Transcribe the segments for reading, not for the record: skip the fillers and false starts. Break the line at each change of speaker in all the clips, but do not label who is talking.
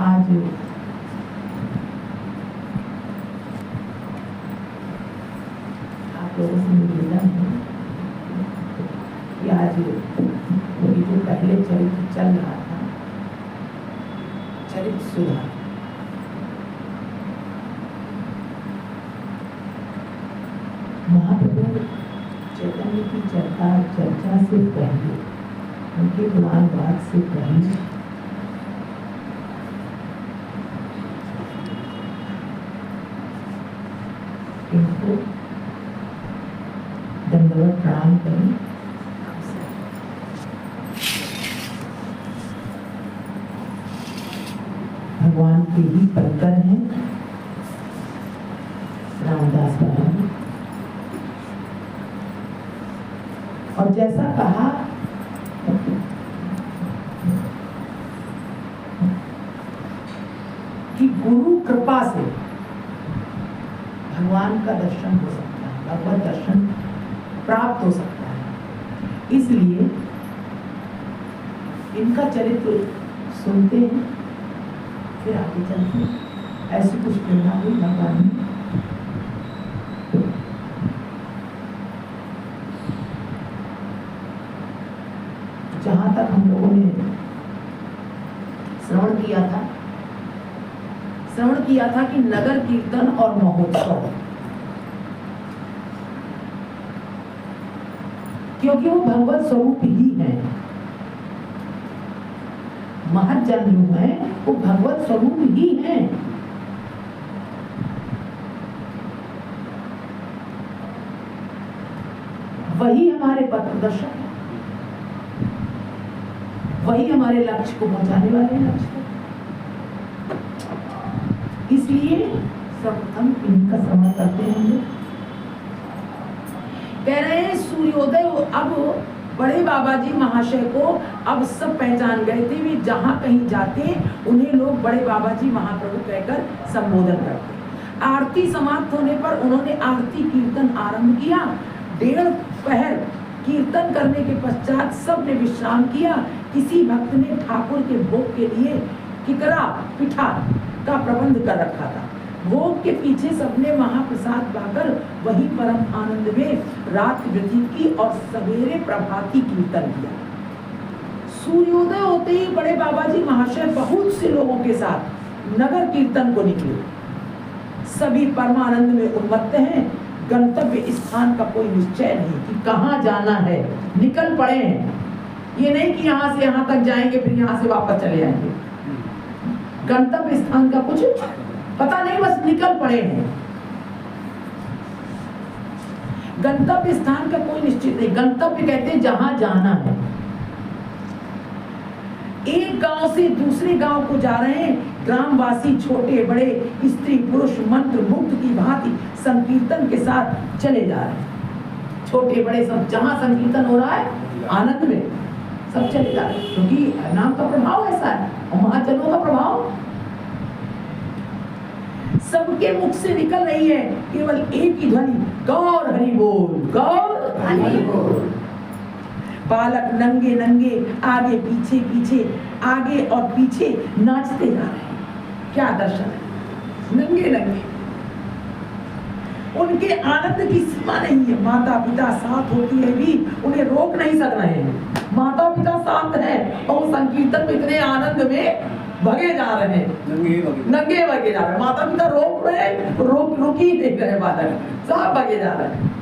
आज आप लोगों से निवेदन है कि आज ये जो पहले चरित्र चल रहा था, चरित्र सुधा, महाप्रभु चैतन्य की चर्चा से पहले, उनके गुणानुवाद से पहले इनको दंडवत प्रणाम करें। भगवान के ही परकर हैं रामदास बाबा। और जैसा कहा कि गुरु कृपा से भगवान का दर्शन हो सकता है, भगवत दर्शन प्राप्त हो सकता है। इसलिए इनका चरित्र सुनते हैं फिर आगे चलते ऐसी कुछ प्रेरणा हुई भगवान ने। जहां तक हम लोगों ने श्रवण किया था कि नगर कीर्तन और महोत्सव, क्योंकि वो भगवत स्वरूप ही है, महज्जन जो है वो भगवत स्वरूप ही है। वही हमारे पथ प्रदर्शक है, वही हमारे लक्ष्य को पहुंचाने वाले लक्ष्य। इसलिए सर्वप्रथम इनका श्रवण करते हैं। कह रहे हैं सूर्योदय, अब बड़े बाबा जी महाशय को अब सब पहचान गए थे, वे जहां कहीं जाते उन्हें लोग बड़े बाबा जी महाप्रभु कहकर संबोधन करते। आरती समाप्त होने पर उन्होंने आरती कीर्तन आरंभ किया। 1.5 पहर कीर्तन करने के पश्चात सब ने विश्राम किया। किसी भक्त ने ठाकुर के भोग के लिए किकरा पिठा का प्रबंध कर रखा था। भोग के पीछे सबने महाप्रसाद पाकर वही परम आनंद में रात व्यतीत की और सवेरे प्रभाती कीर्तन किया। सूर्योदय होते ही बड़े बाबा जी महाशय बहुत से लोगों के साथ नगर कीर्तन को निकले। सभी परमानंद में उन्मत्त हैं। गंतव्य स्थान का कोई निश्चय नहीं कि कहाँ जाना है, निकल पड़े हैं। ये नहीं कि यहाँ से यहाँ तक जाएंगे फिर यहाँ से वापस चले जाएंगे। गंतव्य स्थान का कुछ पता नहीं, बस निकल पड़े हैं। गंतव्य स्थान का कोई निश्चित नहीं। गंतव्य कहते हैं जहां जाना है। एक गांव से दूसरे गांव को जा रहे हैं। ग्रामवासी छोटे बड़े स्त्री पुरुष मंत्र मुग्ध की भांति संकीर्तन के साथ चले जा रहे हैं। छोटे बड़े सब जहां संकीर्तन हो रहा है आनंद में सब चले जा रहे हैं, क्योंकि नाम का प्रभाव ऐसा है और महाजनों का प्रभाव। सबके मुख से निकल रही है केवल एक ही ध्वनि, गौर हरि बोल, गौर हरि बोल। बालक नंगे नंगे आगे पीछे पीछे आगे और पीछे नाचते जा रहे हैं। क्या दर्शन है, नंगे नंगे। उनके आनंद की सीमा नहीं है। माता पिता साथ होती है भी उन्हें रोक नहीं सक रहे हैं। माता पिता साथ है और संकीर्तन में इतने आनंद में भगे जा रहे हैं, नंगे भगे जा रहे हैं। माता पिता रोक रहे हैं, रोक ही नहीं रहे, बालक सब भगे जा रहे हैं।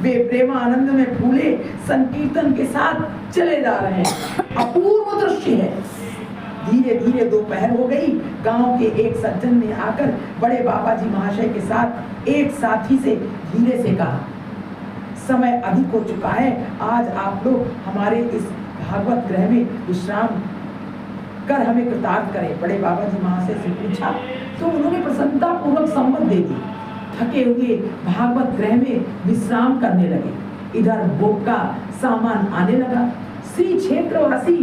वे प्रेम आनंद में फूले संकीर्तन के साथ चले जा रहे हैं। अपूर्व दृश्य है। धीरे धीरे दोपहर हो गई। गांव के एक सज्जन ने आकर बड़े बाबा जी महाशय के साथ एक साथी से धीरे से कहा, समय अधिक हो चुका है, आज आप लोग हमारे इस भागवत गृह में विश्राम कर हमें कृतार्थ करें। बड़े बाबा जी महाशय से पूछा तो उन्होंने प्रसन्नता पूर्वक सम्मत दे दी। थके हुए भागवत गृह में विश्राम करने लगे। इधर भोग का सामान आने लगा। श्री क्षेत्रवासी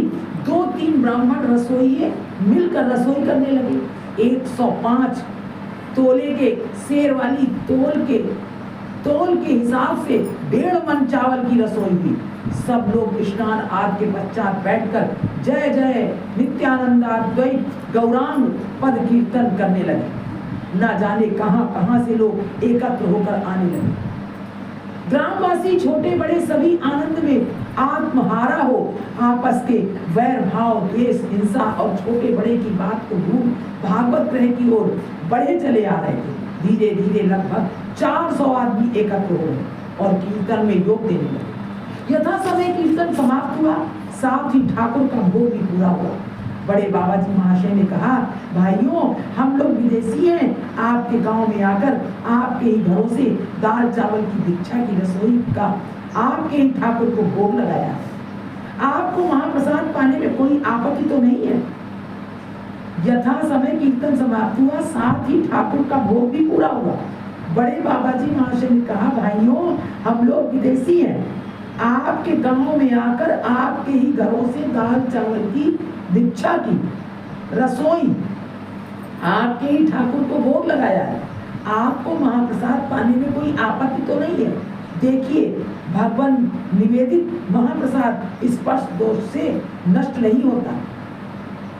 2-3 ब्राह्मण रसोइये मिलकर रसोई करने लगे। 105 तोले के शेर वाली तोल के हिसाब से 1.5 मन चावल की रसोई हुई। सब लोग स्नान आदि के पश्चात बैठकर जय जय नित्यानंदाद्वैत गौरांग पद कीर्तन करने लगे। न जाने कहां कहां से लोग एकत्र होकर आने लगे। ग्रामवासी छोटे बड़े सभी आनंद में आत्महारा हो आपस के वैर भाव द्वेष हिंसा और छोटे बड़े की बात को भूल भागवत गृह की ओर बढ़े चले आ रहे थे। धीरे धीरे लगभग 400 आदमी एकत्र हो गए और कीर्तन में योग देने लगे। यथा समय कीर्तन समाप्त हुआ, साथ ही ठाकुर का भोग भी पूरा हुआ। बड़े बाबा जी महाशय ने कहा, भाइयों हम लोग विदेशी हैं, आपके गांव में आकर आपके ही घरों से दाल चावल की भिक्षा की रसोई का आपके ही ठाकुर को भोग लगाया। आपको महाप्रसाद पाने में कोई आपत्ति तो नहीं है। यथा समय कीर्तन समाप्त हुआ, साथ ही ठाकुर का भोग भी पूरा हुआ। बड़े बाबा जी महाशय ने कहा, भाइयों हम लोग विदेशी हैं, आपके गांव में आकर आपके ही घरों से दाल चावल की भिक्षा की रसोई आपके ही ठाकुर को भोग लगाया है। आपको महाप्रसाद पाने में कोई आपत्ति तो नहीं है। देखिए भगवान निवेदित महाप्रसाद स्पर्श दोष से नष्ट नहीं होता।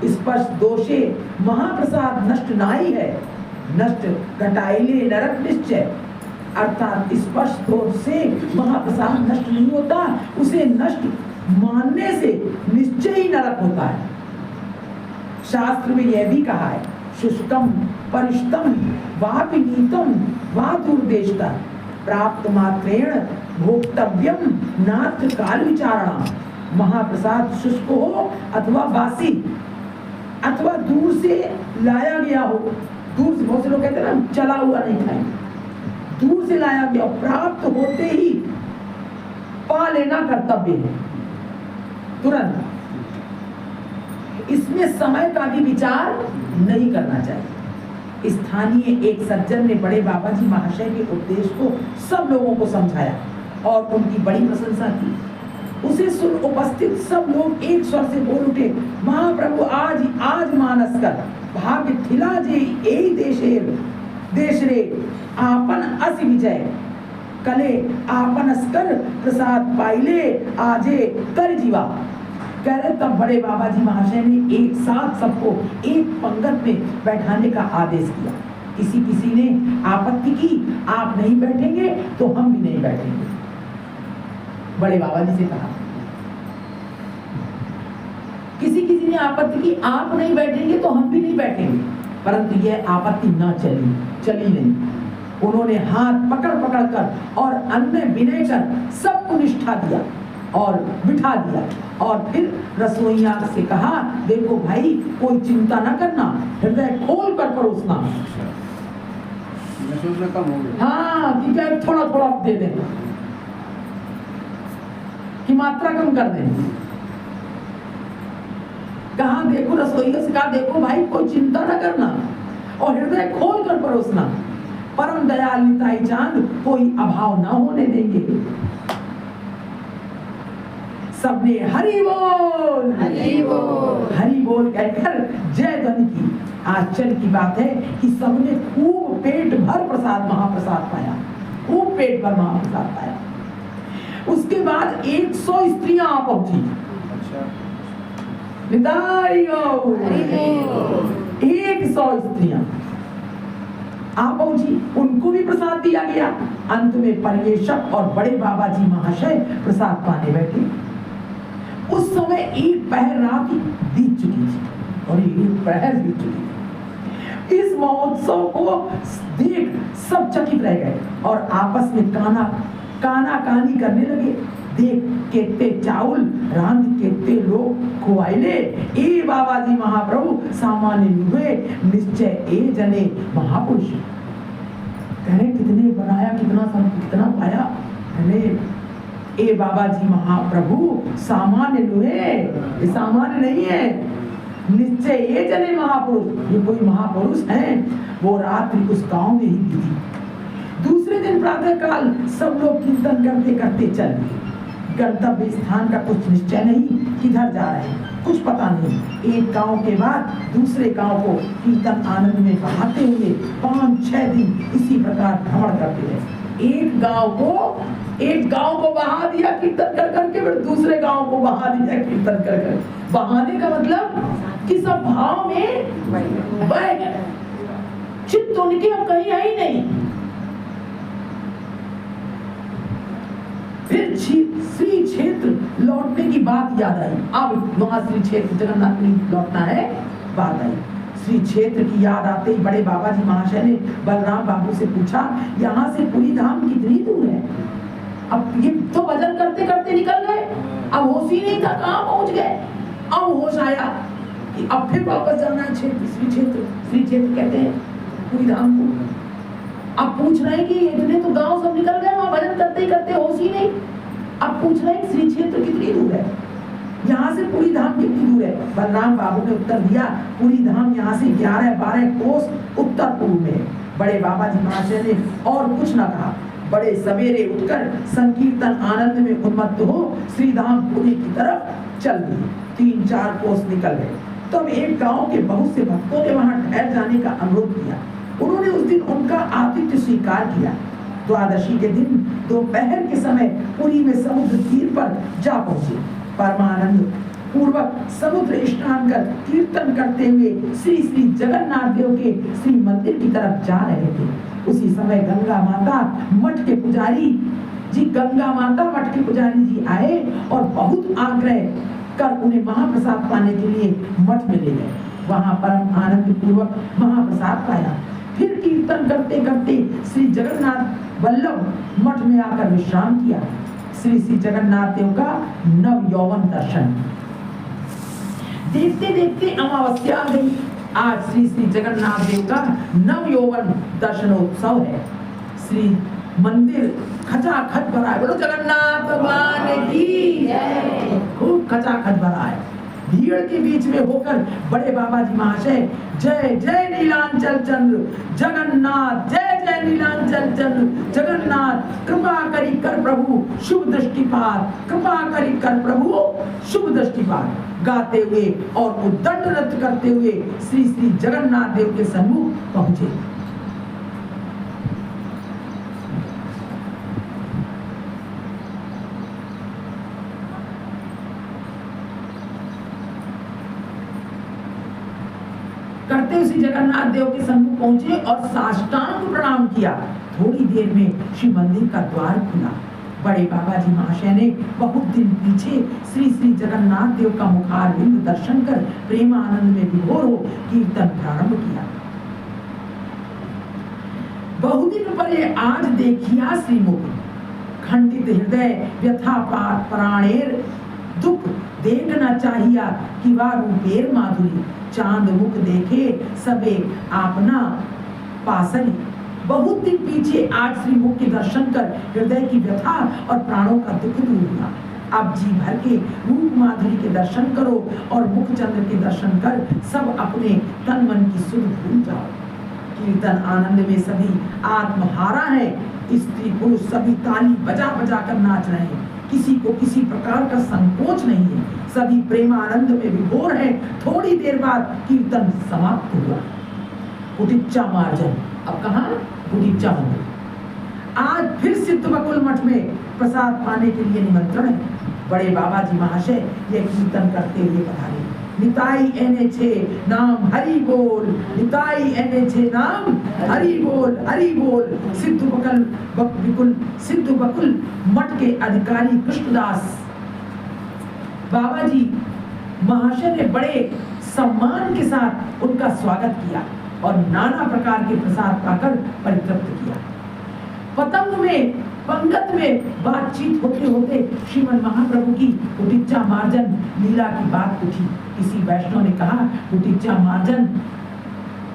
स्पर्श दोषे महाप्रसाद नष्ट नाई है, नष्ट घटाइले नरक निश्चय। अर्थात स्पर्श दोष से महाप्रसाद नष्ट नहीं होता, उसे नष्ट मानने से निश्चय ही नरक होता है। शास्त्र में यह भी कहा है, शुष्कम परिष्टम वापिनीतम वा दुर्देशता प्राप्त मात्रेण भोक्तव्यम नात्र काल विचारणा। महाप्रसाद शुष्क हो अथवा बासी अथवा दूर से लाया गया हो, दूर से, बहुत से लोग कहते हैं ना चला हुआ नहीं खाएंगे, दूर से लाया गया प्राप्त होते ही पा लेना कर्तव्य है तुरंत। इसमें समय का भी विचार नहीं करना चाहिए। स्थानीय एक सज्जन ने बड़े बाबा जी महाशय के उपदेश को सब लोगों को समझाया और उनकी बड़ी प्रशंसा की। उसे सुन उपस्थित सब लोग एक स्वर से बोल उठे, महाप्रभु आज मानस कर भाग्य थिला जे एई देश रे आपन अस विजय कले आपन अस्कर प्रसाद पाइले आजे कर जीवा। कह रहे तब बड़े बाबा जी महाशय ने एक साथ सबको एक पंगत में बैठाने का आदेश किया। किसी ने आपत्ति की, आप नहीं बैठेंगे तो हम भी नहीं बैठेंगे। बड़े बाबा जी से कहा, किसी ने आपत्ति की, आप नहीं बैठेंगे तो हम भी नहीं बैठेंगे, परंतु यह आपत्ति न चली नहीं। उन्होंने हाथ पकड़ कर और अन्य विनय कर सबको निष्ठा दिया और बिठा दिया और फिर रसोइया से कहा, देखो भाई कोई चिंता न करना, हृदय खोल कर परोसना। हाँ, कि क्या थोड़ा थोड़ा दे देना, कि मात्रा कम कर दें। कहा देखो, रसोइया से कहा देखो भाई कोई चिंता न करना और हृदय खोल कर परोसना, परम दयाल निताई चांद कोई अभाव न होने देंगे। सबने हरि बोल हरि बोल कहकर जय ध्वनि की। आश्चर्य की बात है कि सबने खूब पेट भर प्रसाद महाप्रसाद पाया, खूब पेट भर महाप्रसाद पाया। उसके बाद 100 स्त्रियां आ पहुंची। 100 स्त्रियां आ पहुंची, उनको भी प्रसाद दिया गया। अंत में पर्यवेक्षक और बड़े बाबा जी महाशय प्रसाद पाने बैठे। उस समय एक पहर रात बीत चुकी थी और एक पहर बीत चुकी थी। इस महोत्सव को देख सब चकित रह गए और आपस में काना कानी करने लगे। देख केते चाउल रांध केते लोग खुआइले, ए बाबा जी महाप्रभु सामान्य हुए निश्चय ए जने महापुरुष। कहने कितने बनाया, कितना पाया। कहने ए बाबा जी महाप्रभु सामान्य हुए, ये सामान्य नहीं है, निश्चय ये जने महापुरुष, ये कोई महापुरुष हैं। वो रात्रि उस गांव में ही बीती। दूसरे दिन प्रातः काल सब लोग कीर्तन करते करते चल दिए। गंतव्य स्थान का कुछ निश्चय नहीं, किधर जा रहे हैं कुछ पता नहीं। एक गांव के बाद दूसरे गांव को कीर्तन आनंद में बहाते हुए 5-6 दिन इसी प्रकार भ्रमण करते रहे। एक गांव को बहा दिया कीर्तन कर करके, फिर दूसरे गांव को बहा दिया कीर्तन कर कर। बहाने का मतलब कि सब भाव में बह गए, चित्त उनके अब कहीं है ही नहीं। फिर श्री क्षेत्र लौटने की बात याद आई। अब वहां श्री क्षेत्र जगन्नाथ लौटना है, बात आई। श्री क्षेत्र की याद आते ही बड़े बाबा जी महाशय ने बलराम बाबू से पूछा, यहाँ से पुरी धाम कितनी दूर है? अब ये तो भजन करते करते निकल गए, अब होश ही नहीं था कहाँ पहुंच गए। अब होश आया कि अब फिर वापस जाना है श्री क्षेत्र कहते हैं पुरी धाम को। अब पूछ रहे हैं कि इतने तो गांव सब निकल गए, वहां भजन करते ही करते होश ही नहीं। अब पूछ रहे हैं श्री क्षेत्र कितनी दूर है, यहाँ से पुरी धाम कितनी दूर है? बलराम बाबू ने उत्तर दिया, पुरी धाम यहाँ से 11-12 कोस उत्तर पूर्व में। बड़े बाबा जी महाशय ने और कुछ न कहा, बड़े सवेरे उठकर संकीर्तन आनंद में उन्मत्त हो श्री धाम पुरी की तरफ चल दिए। 3-4 कोस निकल गए। तब एक गांव के बहुत से भक्तों ने वहां ठहर जाने का अनुरोध किया। उन्होंने उस दिन उनका आतिथ्य स्वीकार किया। द्वादशी के दिन दोपहर के समय पुरी में समुद्र तीर पर जा पहुंचे। परमानंद पूर्वक समुद्र स्नान कर कीर्तन करते हुए श्री श्री जगन्नाथ देव के श्री मंदिर की तरफ जा रहे थे। उसी समय गंगा माता मठ के पुजारी जी आए और बहुत आग्रह कर उन्हें महाप्रसाद पाने के लिए मठ में ले गए। वहां परम आनंद पूर्वक महाप्रसाद पाया। फिर कीर्तन करते करते श्री जगन्नाथ वल्लभ मठ में आकर विश्राम किया। श्री श्री जगन्नाथ देव का नव यौवन दर्शन। देखते देखते अमावस्या आ गई। आज श्री श्री जगन्नाथ देव का नव यौवन दर्शनोत्सव है। श्री मंदिर खचाखच भरा है। बोलो जगन्नाथ भगवान की जय। खूब खचाखच भरा है। भीड़ के बीच में होकर बड़े बाबा जी महाशय जय जय नीलांचल चंद्र जगन्नाथ, जय जय नीलांचल चंद्र जगन्नाथ, कृपा करी कर प्रभु शुभ दृष्टिपात, कृपा करी कर प्रभु शुभ दृष्टिपात गाते हुए और उद्दंड नृत्य करते हुए श्री श्री जगन्नाथ देव के सम्मुख पहुंचे। करते उसी जगन्नाथ देव के सम्मुख पहुंचे और साष्टांग प्रणाम किया। थोड़ी देर में श्री मंदिर का द्वार खुला। बड़े बाबा जी महाशय ने बहुत दिन पीछे श्री श्री जगन्नाथ देव का मुखारविंद दर्शन कर प्रेम आनंद में विभोर हो कीर्तन प्रारंभ किया। बहुदिन परे आज देखिया श्रीमुख, खंडित हृदय व्यथा प्राणेर दुख देख न चाहिया कि वा रूपेर माधुरी, चांद मुख देखे सबे आपना पासली। बहुत दिन पीछे आज श्री मुख के दर्शन कर हृदय की व्यथा और प्राणों का दुख दूर हुआ। अब जी भर के रूप माधुरी के दर्शन करो और मुख चंद्र के दर्शन कर सब अपने तन मन की सुध भूल जाओ। कीर्तन आनंद में सभी आत्महारा है। स्त्री पुरुष सभी ताली बजा बजा कर नाच रहे हैं। किसी को किसी प्रकार का संकोच नहीं है। सभी प्रेम आनंद में विभोर है। थोड़ी देर बाद कीर्तन समाप्त हुआ। गुटिच्चा मार्जन, अब कहाँ गुटिच्चा मंदिर। आज फिर सिद्ध बकुल मठ में प्रसाद पाने के लिए निमंत्रण है। बड़े बाबा जी महाशय यह कीर्तन करते हुए पधारे। निताई एने छे नाम हरि बोल, निताई एने छे नाम हरि बोल, हरि बोल। सिद्ध बकुल मठ के अधिकारी कृष्णदास बाबा जी महाशय ने बड़े सम्मान के साथ उनका स्वागत किया और नाना प्रकार के प्रसाद पाकर परितृप्त किया। पतंग में पंगत में बातचीत होते होते श्रीमन महाप्रभु की गुटिच्चा मार्जन लीला की बात उठी। किसी वैष्णव ने कहा गुटिच्चा मार्जन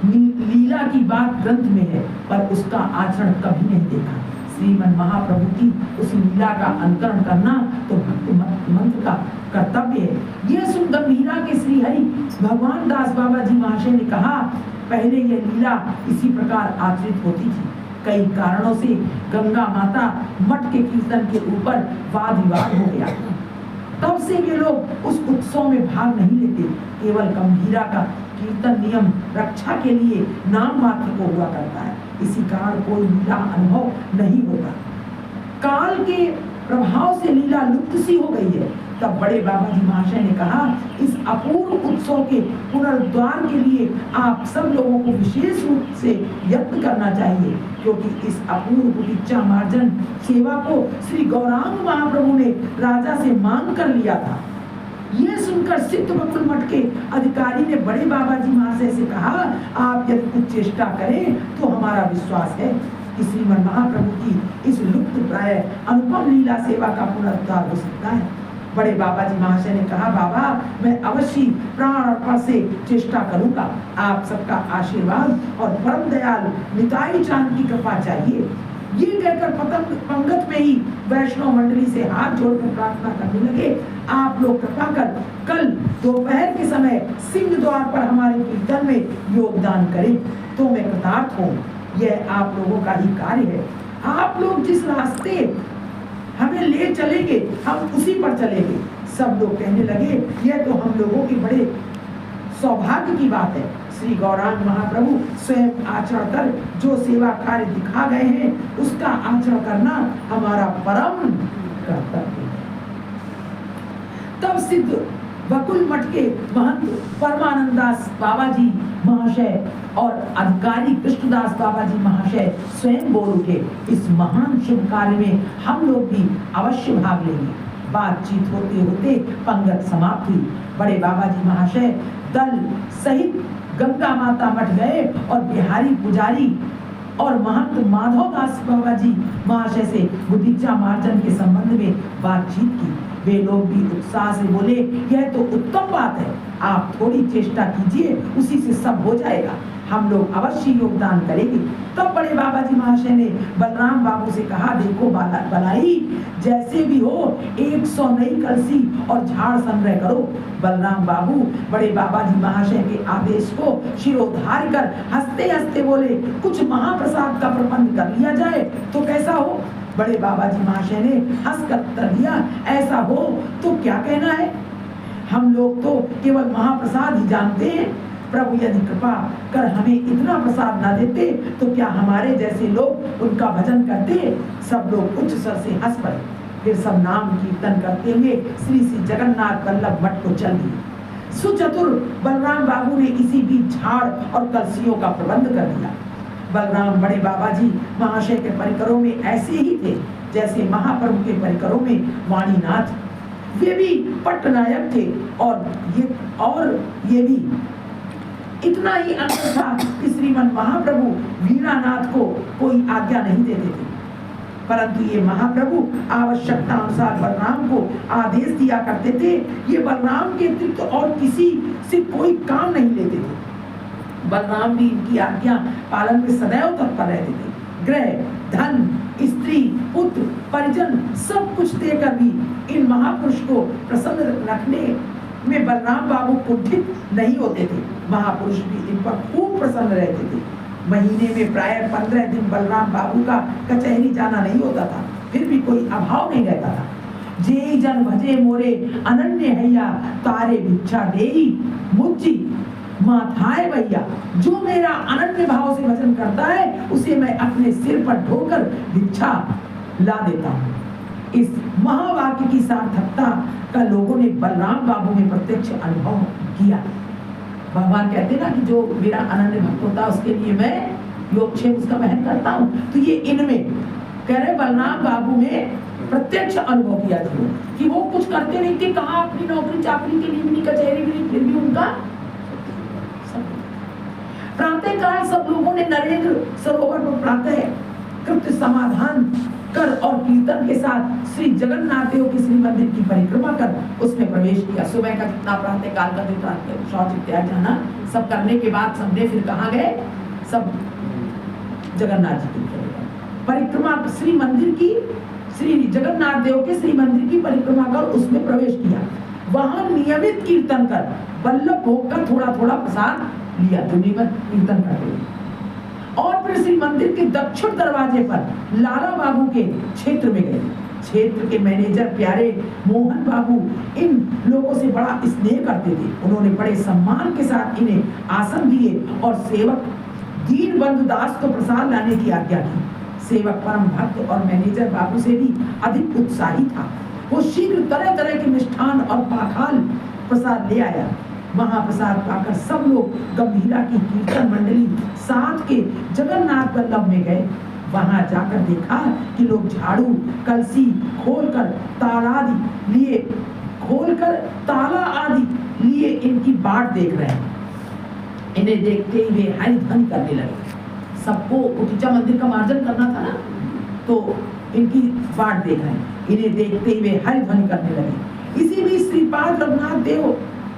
लीला की बात ग्रंथ में है पर उसका आचरण कभी नहीं देखा। श्रीमन महाप्रभु की उस लीला का अनुकरण करना तो भक्त मंत्र का कर्तव्य है। यह सुन गंभीरा के श्री हरि भगवान दास बाबा जी महाशय ने कहा, पहले यह लीला इसी प्रकार आचरित होती थी। कई कारणों से गंगा माता मठ के कीर्तन के ऊपर वाद विवाद हो गया। तब से वे लोग उस उत्सव में भाग नहीं लेते। केवल गंभीरा का कीर्तन नियम रक्षा के लिए नाम मात्र को हुआ करता है। इसी कारण कोई लीला अनुभव नहीं होता। काल के प्रभाव से लीला लुप्त सी हो गई है। तब बड़े बाबा जी महाशय ने कहा, इस अपूर्व उत्सव के पुनरुद्धार के लिए आप सब लोगों को विशेष रूप से यत्न करना चाहिए, क्योंकि इस अपूर्व गुटिच्चा मार्जन सेवा को श्री गौरांग महाप्रभु ने राजा से मांग कर लिया था। यह सुनकर सिद्ध बकुल मठ के अधिकारी ने बड़े बाबा जी महाशय से कहा, आप यदि कुछ चेष्टा करें तो हमारा विश्वास है कि श्रीमन महाप्रभु की इस लुप्त प्राय अनुपम लीला सेवा का पुनरुद्धार हो सकता है। बड़े बाबा जी महाशय ने कहा, बाबा मैं अवश्य प्राण अर्पण से चेष्टा करूंगा। आप सबका आशीर्वाद और परम दयाल निताई चांद की कृपा चाहिए। ये कहकर पंगत में ही वैष्णव मंडली से हाथ जोड़कर प्रार्थना करने लगे, आप लोग कृपा कर कल दोपहर के समय सिंह द्वार पर हमारे कीर्तन में योगदान करें तो मैं कृतार्थ हूँ। यह आप लोगों का ही कार्य है। आप लोग जिस रास्ते हमें ले चलेंगे हम उसी पर चलेंगे। सब लोग कहने लगे, यह तो हम लोगों के बड़े सौभाग्य की बात है। श्री गौरांग महाप्रभु स्वयं आचरण कर जो सेवा कार्य दिखा गए हैं उसका आचरण करना हमारा परम कर्तव्य है। तब सिद्ध बकुल मठ के महंत परमानंदास बाबा जी महाशय और अधिकारी कृष्णदास बाबा जी महाशय स्वयं बोल उठे, इस महान शुभ कार्य में हम लोग भी अवश्य भाग लेंगे। बातचीत होते होते पंगत समाप्त हुई। बड़े बाबा जी महाशय दल सहित गंगा माता मठ गए और बिहारी पुजारी और महंत माधव दास बाबा जी महाशय से गुदीचा मार्जन के संबंध में बातचीत की। वे लोग भी उत्साह से बोले, यह तो उत्तम बात है, आप थोड़ी चेष्टा कीजिए, उसी से सब हो जाएगा, हम लोग अवश्य योगदान करेंगे। तब बड़े बाबा जी महाशय ने बलराम बाबू से कहा, देखो बलाई, जैसे भी हो 100 नई कलसी और झाड़ संग्रह करो। बलराम बाबू बड़े बाबा जी महाशय के आदेश को शिरोधार्य कर हंसते हंसते बोले, कुछ महाप्रसाद का प्रबंध कर लिया जाए तो कैसा हो। बड़े बाबा जी महाशय ने हंसकर उत्तर दिया, ऐसा हो तो क्या कहना है, हम लोग तो केवल महाप्रसाद ही जानते हैं। प्रभु यदि कृपा कर हमें इतना प्रसाद ना देते तो क्या हमारे जैसे लोग उनका भजन करते। सब लोग उच्च स्वर से हंस पड़े। फिर सब नाम कीर्तन करते हुए श्री श्री जगन्नाथ वल्लभ मठ को चल दिए। सुचतुर बलराम बाबू ने इसी बीच झाड़ और कलसियों का प्रबंध कर दिया। बलराम बड़े बाबा जी महाशय के परिकरों में ऐसे ही थे जैसे महाप्रभु के परिकरों में वाणीनाथ। वे भी पट्टनायक थे और ये भी इतना ही अंतर था कि श्रीमन महाप्रभु वीणानाथ को कोई आज्ञा नहीं देते थे, परंतु ये महाप्रभु आवश्यकता अनुसार बलराम को आदेश दिया करते थे। ये बलराम के अतिरिक्त और किसी से कोई काम नहीं लेते थे। बलराम भी इनकी आज्ञा पालन में सदैव तत्पर रहते थे। ग्रह, धन, स्त्री, पुत्र, परिजन सब कुछ देकर भी इन महापुरुष को प्रसन्न रखने में बलराम बाबू कुंठित नहीं होते थे। महापुरुष भी इन पर खूब प्रसन्न रहते थे। महीने में प्राय 15 दिन बलराम बाबू का कचहरी जाना नहीं होता था, फिर भी कोई अभाव नहीं रहता था। जे जन भजे मोरे अनन्य हैया, तारे भिक्षा देई मुझी माथाए भैया। जो मेरा अनन्य भाव से भजन करता है उसे मैं अपने सिर पर ढोकर भिक्षा ला देता हूँ। इस महावाक्य की सार्थकता का लोगों ने बलराम बाबू में प्रत्यक्ष अनुभव किया। भगवान कहते ना कि जो मेरा अनन्य भक्त होता है उसके लिए मैं योगक्षेम उसका वहन करता हूँ। तो ये इनमें कह रहे बलराम बाबू में प्रत्यक्ष अनुभव किया था कि वो कुछ करते नहीं थे, कहाँ अपनी नौकरी चाकरी के लिए भी नहीं, कचहरी भी नहीं, फिर भी उनका प्रातः काल सब लोगों ने नरेंद्र सरोवर पर प्रातः कृत्य समाधान कर और कीर्तन के साथ श्री जगन्नाथ देव के श्री मंदिर की परिक्रमा कर उसमें प्रवेश किया। सुबह का जितना प्रातः काल का जितना शौच इत्यादि जाना सब करने के बाद सबने फिर कहाँ गए, सब जगन्नाथ जी की परिक्रमा, श्री मंदिर की, श्री जगन्नाथ देव के श्री मंदिर की परिक्रमा कर उसमें प्रवेश किया। वहां नियमित कीर्तन कर वल्लभ भोग का थोड़ा थोड़ा प्रसाद लिया, जो नियमित कीर्तन करते और फिर श्री मंदिर के दक्षिण दरवाजे पर लाला बाबू के क्षेत्र में गए। क्षेत्र के मैनेजर प्यारे मोहन बाबू इन लोगों से बड़ा स्नेह करते थे। उन्होंने बड़े सम्मान के साथ इन्हें आसन दिए और सेवक दीन बंधु दास को प्रसाद लाने की आज्ञा की। सेवक परम भक्त और मैनेजर बाबू से भी अधिक उत्साही था। वो शीघ्र तरह तरह के मिष्ठान और पाखाल प्रसाद ले आया। महाप्रसाद पाकर सब लोग गंभीरा की कीर्तन मंडली साथ के जगन्नाथ वल्लभ में गए। वहां जाकर देखा कि लोग झाड़ू कलसी खोलकर ताला आदि लिए इनकी बाट देख रहे हैं। इन्हें देखते ही वे हरि ध्वनि करने लगे। सबको गुदीचा मंदिर का मार्जन करना था ना, तो इनकी बाट देख रहे हैं। इन्हें देखते ही वे हरि ध्वनि करने लगे। इसी बीच श्रीपाद रघुनाथ देव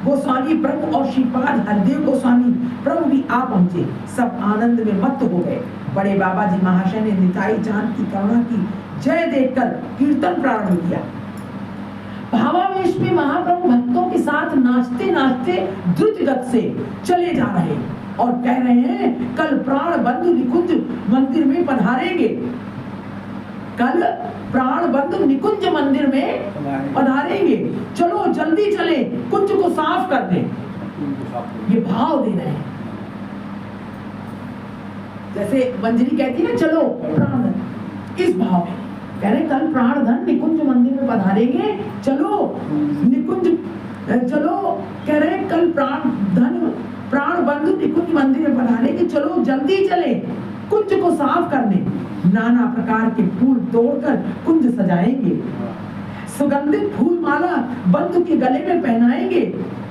गोस्वामी प्रभु और श्रीपाद हरदेव गोस्वामी प्रभु भी आ पहुंचे। सब आनंद में मत्त हो गए। बड़े बाबा जी महाशय ने निताई चांद की करुणा की जय देखकर कीर्तन प्रारंभ किया। भावावेश में महाप्रभु भक्तों के साथ नाचते नाचते द्रुत गति से चले जा रहे और कह रहे हैं, कल प्राण बंधु निकुंज मंदिर में पधारेंगे। कल प्राण बंधु निकुंज मंदिर में पधारेंगे, चलो जल्दी चले, कुंज को साफ कर दें। ये भाव दे रहे हैं, जैसे मंजरी कहती है ना, चलो प्राण, इस भाव में कह रहे कल प्राण धन निकुंज मंदिर में पधारेंगे, चलो निकुंज चलो कह रहे कल प्राण बंधु निकुंज मंदिर में बनाने के, चलो जल्दी चले कुंज को साफ करने। नाना प्रकार के फूल तोड़कर कुंज सजाएंगे, सुगंधित फूल माला बंधु के गले में पहनाएंगे,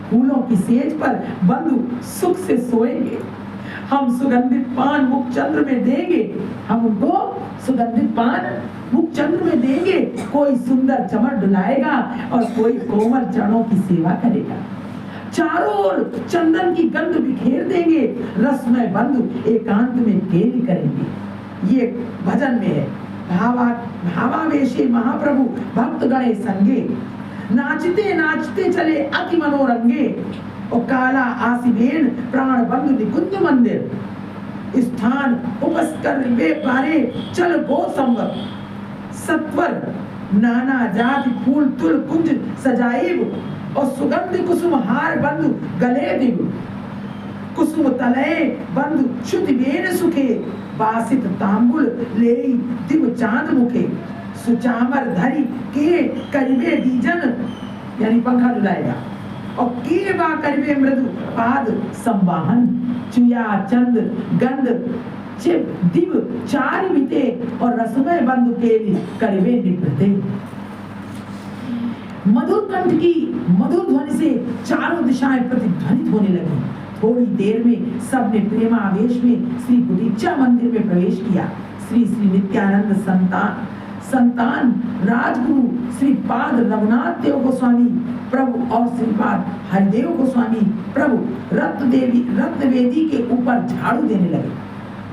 फूलों की सेज पर बंधु सुख से सोएंगे। हम सुगंधित पान मुख चंद्र में देंगे, हम उनको सुगंधित पान मुख चंद्र में देंगे। कोई सुंदर चमर डुलाएगा और कोई कोमल चरणों की सेवा करेगा। चारों ओर चंदन की गंध बिखेर देंगे, रसमय बंधु एकांत में केली करेंगे। ये भजन में है। भावावेशे महाप्रभु भक्त गणे संगे, नाचते नाचते चले अति मनोरंगे। और काला आसिबेन प्राण बंधु निकुंज मंदिर, स्थान उपस्कर वे पारे चल गो संवत। सत्वर नाना जाति फूल तुल कुंज सजाइब, और सुगंध कुसुम हार बंधु गले दिव। कुसुम तलय बंधु श्रुति बेन सुखे, बासित तांबुल ले दिव चांद मुखे। सुचामर धरी के करिबे दीजन, यानी पंखा डुलाएगा। और के बा करिबे मृदु पाद संवाहन। चुया चंद गंध चिप दिव चारि बीते, और रसमय बंधु के करिबे निवृते। मधुर कंठ की मधुर ध्वनि से चारों दिशाएं प्रतिध्वनित होने लगी। थोड़ी देर में सबने प्रेमावेश में श्री गुंडीचा मंदिर में प्रवेश किया। श्री श्री नित्यानंद संतान राजगुरु श्री पाद रघुनाथ देव गोस्वामी प्रभु और श्रीपाद हरिदेव गोस्वामी प्रभु रत्नवेदी के ऊपर झाड़ू देने लगे।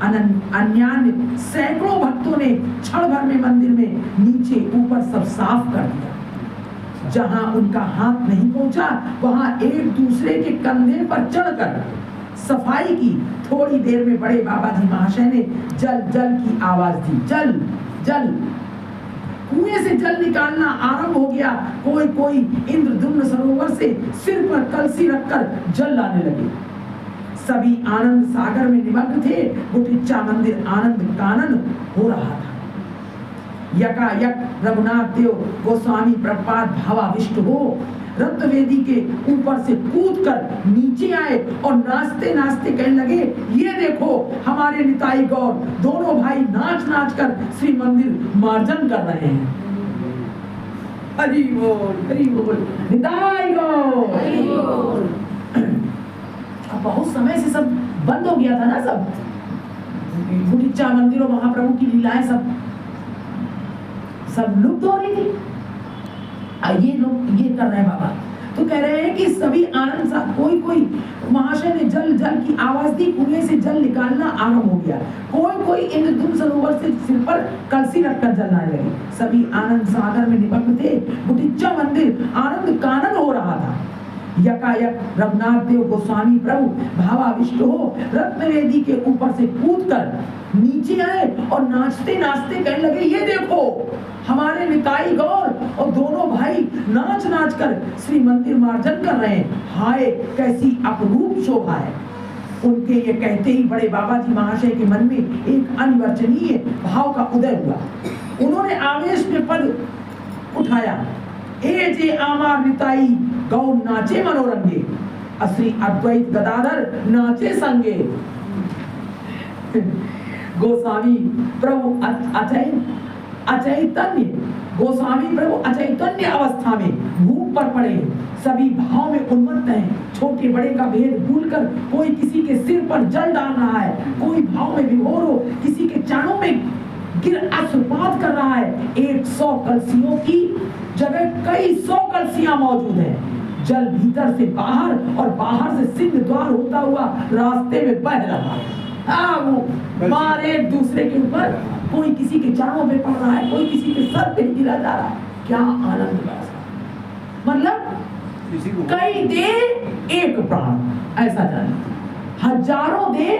अन्य सैकड़ों भक्तों ने क्षण भर में मंदिर में नीचे ऊपर सब साफ कर दिया। जहां उनका हाथ नहीं पहुंचा वहां एक दूसरे के कंधे पर चढ़कर सफाई की। थोड़ी देर में बड़े बाबा जी महाशय ने जल जल की आवाज दी। जल जल, कुएं से जल निकालना आरंभ हो गया। कोई इंद्रधुम्न सरोवर से सिर पर कलसी रखकर जल लाने लगे। सभी आनंद सागर में निमग्न थे। गुंडीचा मंदिर आनंद कानन हो रहा था। यकायक रघुनाथ देव गोस्वामी प्रपात भावाविष्ट हो रत्नवेदी के ऊपर से कूदकर नीचे आए और नाचते नाचते कहने लगे, ये देखो हमारे निताई गौर दोनों भाई नाच नाच कर श्री मंदिर मार्जन कर रहे हैं। हरि बोल निताई गौर, हरि बोल। अब बहुत समय से सब बंद हो गया था ना, सब गुंडीचा मंदिर और महाप्रभु की लीलाएं सब लुप्त हो रही थी। ये लोग ये कर रहे हैं बाबा, तो कह रहे हैं कि सभी आनंद सा कोई महाशय ने जल जल की आवाज दी। कुएं से जल निकालना आरंभ हो गया। कोई इंद्रधुम्न सरोवर से सिर पर कलसी रखकर जल लाने लगे। सभी आनंद सागर में निमग्न थे। गुंडीचा मंदिर आनंद कानन हो रहा था। यकायक रघुनाथ देव गोस्वामी प्रभु भावाविष्ट हो रत्नवेदी के ऊपर से कूदकर नीचे आए और नाचते नाचते कहने लगे, ये देखो हमारे निताई गौर और दोनों भाई नाच नाच कर श्री मंदिर मार्जन कर रहे हैं। हाय कैसी अपरूप शोभा है। उनके ये कहते ही बड़े बाबा जी महाशय के मन में एक अनिवर्चनीय भाव का उदय हुआ। उन्होंने आवेश में पद उठाया, ए जे आमार निताई गौर नाचे मनोरंगे, श्री अद्वैत गदाधर नाचे संगे। गोस्वामी प्रभु अचैतन्य गोस्वामी प्रभु अचैतन्य अवस्था में भूख पर पड़े, सभी भाव में उन्मत्त हैं। छोटे बड़े का भेद भूलकर कोई किसी के सिर पर जल डाल रहा है, कोई भाव में विभोर हो किसी के चरणों में गिर अश्रुपात कर रहा है। 100 कलसियों की जगह कई 100 कलसियां मौजूद हैं। जल भीतर से बाहर और बाहर से सिंह द्वार होता हुआ रास्ते में बह रहा है। वो मार एक दूसरे के ऊपर, कोई किसी के चरणों पे पड़ रहा है, कोई किसी के सर पे गिरा जा रहा है। क्या आनंद है। मतलब कई दे एक प्राण, ऐसा जाने हजारों दे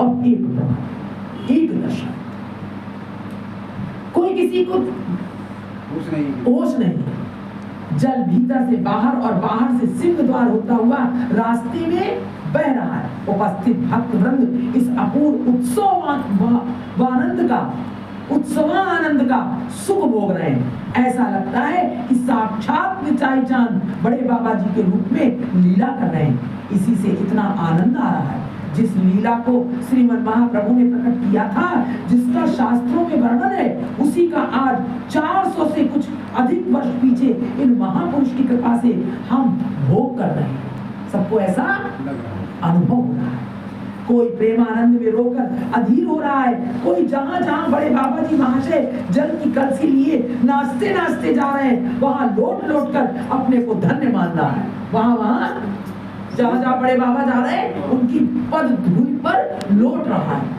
और एक प्राण, एक दशा। कोई किसी को होश नहीं। जल भीतर से बाहर और बाहर से सिंह द्वार होता हुआ रास्ते में बह रहा है। उपस्थित भक्त वृंद इस अपूर्व उत्सव आनंद का उत्सवानंद का सुख भोग रहे हैं। ऐसा लगता है कि साक्षात निचाई चांद बड़े बाबा जी के रूप में लीला कर रहे हैं। इसी से इतना आनंद आ रहा है। जिस लीला को श्रीमद् महाप्रभु ने प्रकट किया था, जिसका शास्त्रों में वर्णन है, उसी का आज 400 से कुछ अधिक वर्ष पीछे इन महापुरुष की कृपा से हम भोग कर रहे हैं। सबको ऐसा अनुभव हो रहा है। कोई प्रेमानंद में रोकर अधीर हो रहा है, कोई जहां जहां बड़े बाबा जी महाशय जल की कलसी लिए नाचते नाचते जा रहे हैं, वहां लौट लौट कर अपने को धन्य मान रहा है। वहां जहां जहां बड़े बाबा जा रहे हैं, उनकी पद धूल पर लौट रहा है।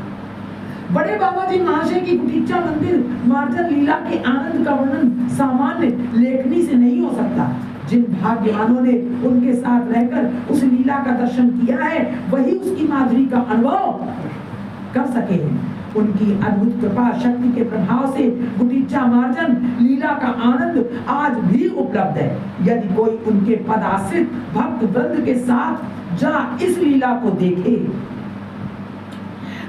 बड़े बाबा जी महाशय की गुटिचा मंदिर मार्जन लीला के आनंद का वर्णन सामान्य लेखनी से नहीं हो सकता। जिन भाग्यवानों ने उनके साथ रहकर उस लीला का दर्शन किया है, वही उसकी माधुरी का अनुभव कर सके हैं। उनकी अद्भुत कृपा शक्ति के प्रभाव से गुटिचा मार्जन लीला का आनंद आज भी उपलब्ध है। यदि कोई उनके पदाश्रित भक्त वृंद के साथ जा इस लीला को देखे,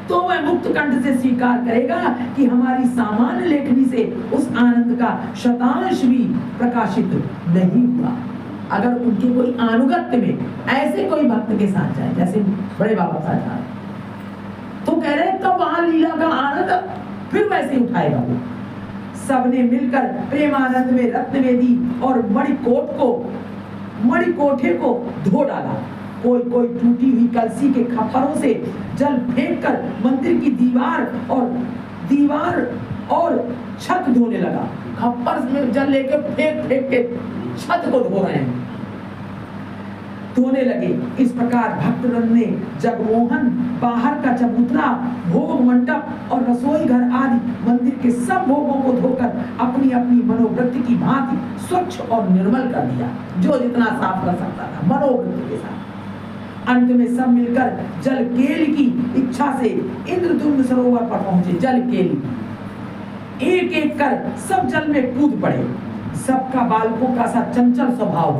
तो वह मुक्त कंठ से स्वीकार करेगा कि हमारी सामान्य लेखनी से उस आनंद का शतांश भी प्रकाशित नहीं हुआ। अगर उनके कोई अनुगत्य में ऐसे कोई भक्त के साथ जाए, जैसे बड़े बाबा साथ जाए, तो कह रहे तब वहां लीला का आनंद फिर वैसे उठाएगा वो। सबने मिलकर प्रेमानंद में रत्नवेदी और मणिकोठे को धो डाला। कोई कोई टूटी हुई कलसी के खप्परों से जल फेंककर मंदिर की दीवार और छत धोने लगा। खप्पर में जल लेकर फेंक के छत को धो रहे हैं, धोने लगे। इस प्रकार भक्तवृंद ने जगमोहन, बाहर का चबूतरा, भोग मंडप और रसोई घर आदि मंदिर के सब भोगों को धोकर अपनी अपनी मनोवृत्ति की भांति स्वच्छ और निर्मल कर दिया। जो जितना साफ कर सकता था मनोवृत्ति के साथ। अंत में सब मिलकर जल केली की इच्छा से इंद्रद्युम्न सरोवर पर पहुंचे। जल केली एक एक कर सब जल में कूद पड़े। सबका बालकों का सा चंचल स्वभाव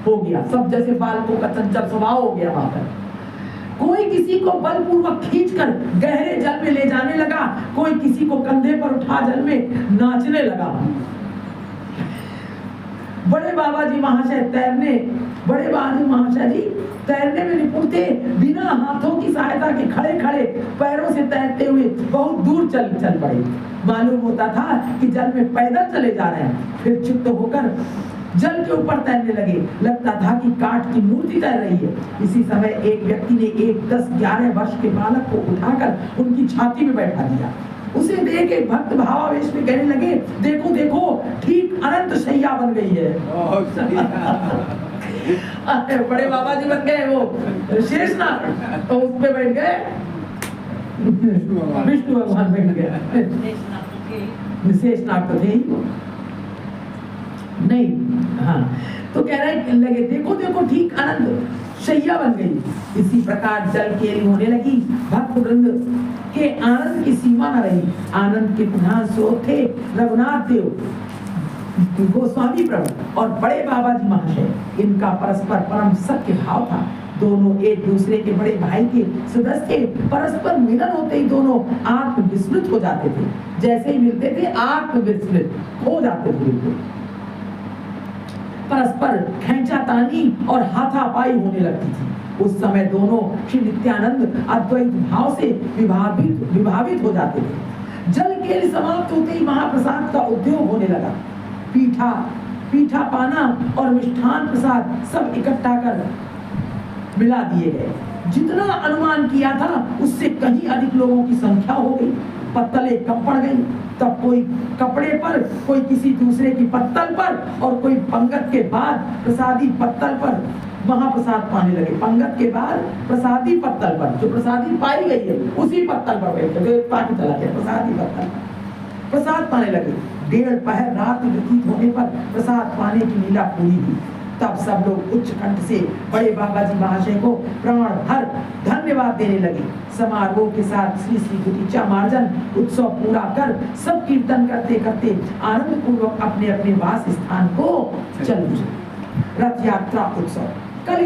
हो गया। सब जैसे बालकों का चंचल स्वभाव हो गया वहां पर। कोई किसी को बलपूर्वक खींचकर गहरे जल में ले जाने लगा, कोई किसी को कंधे पर उठा जल में नाचने लगा। बड़े बाबा जी महाशय तैरने में निपुण थे। बिना हाथों की सहायता के खड़े खड़े पैरों से तैरते हुए बहुत दूर चल पड़े। मालूम होता था कि जल में पैदल चले जा रहे हैं। फिर चित्त होकर जल के ऊपर तैरने लगे। लगता था कि काठ की मूर्ति तैर रही है। इसी समय एक व्यक्ति ने एक 10-11 वर्ष के बालक को उठाकर उनकी छाती में बैठा दिया। उसे देख एक भक्त भावावेश में कहने लगे, देखो देखो ठीक अनंत शैया बन गई है। बड़े बाबा जी बन गए वो शेषनाग, तो उस पे बैठ गए विष्णु भगवान बैठ गए। शेषनाग तो थे ही नहीं। हाँ, तो कह रहे लगे देखो देखो ठीक अनंत शैया बन गई। इसी प्रकार जल केली होने लगी। भक्त वृंद के आनंद की सीमा न रही। आनंद के प्रधान स्रोत थे रघुनाथ देव गोस्वामी प्रभु और बड़े बाबा जी महाशय। इनका परस्पर परम सत्य भाव था। दोनों एक दूसरे के बड़े भाई के सदस्य थे। परस्पर मिलन होते ही दोनों आत्म विस्मृत हो जाते थे। जैसे ही मिलते थे आत्म विस्मृत हो जाते थे। परस्पर खींचातानी और हाथापाई होने लगती थी। उस समय दोनों श्री नित्यानंद अद्वैत भाव से विभावित हो जाते थे। जल केली समाप्त होते ही महाप्रसाद का उद्योग होने लगा। पीठा पाना और मिष्ठान प्रसाद सब इकट्ठा कर मिला दिए गए। जितना अनुमान किया था उससे कहीं अधिक लोगों की संख्या हो गई। पत्तलें कम पड़ गई। तब कोई कपड़े पर, कोई किसी दूसरे की पत्तल पर और कोई पंगत के बाद प्रसादी पत्तल पर महाप्रसाद पाने लगे। पंगत के बाद प्रसादी पत्तल पर, जो प्रसादी पाई गई है उसी पत्तल पर बैठ गए। पानी चला गया प्रसादी पत्तल, प्रसाद पाने लगे। 1.5 पहर रात व्यतीत होने पर प्रसाद पाने की लीला पूरी हुई। तब सब लोग उच्च कंठ से बड़े बाबा जी महाशय को प्राण भर धन्यवाद देने लगे। समारोह के साथ श्री श्री गुटिचा मार्जन उत्सव पूरा कर सब कीर्तन करते करते आनंद पूर्वक अपने अपने वास स्थान को चल पहुंचे। रथ यात्रा उत्सव कल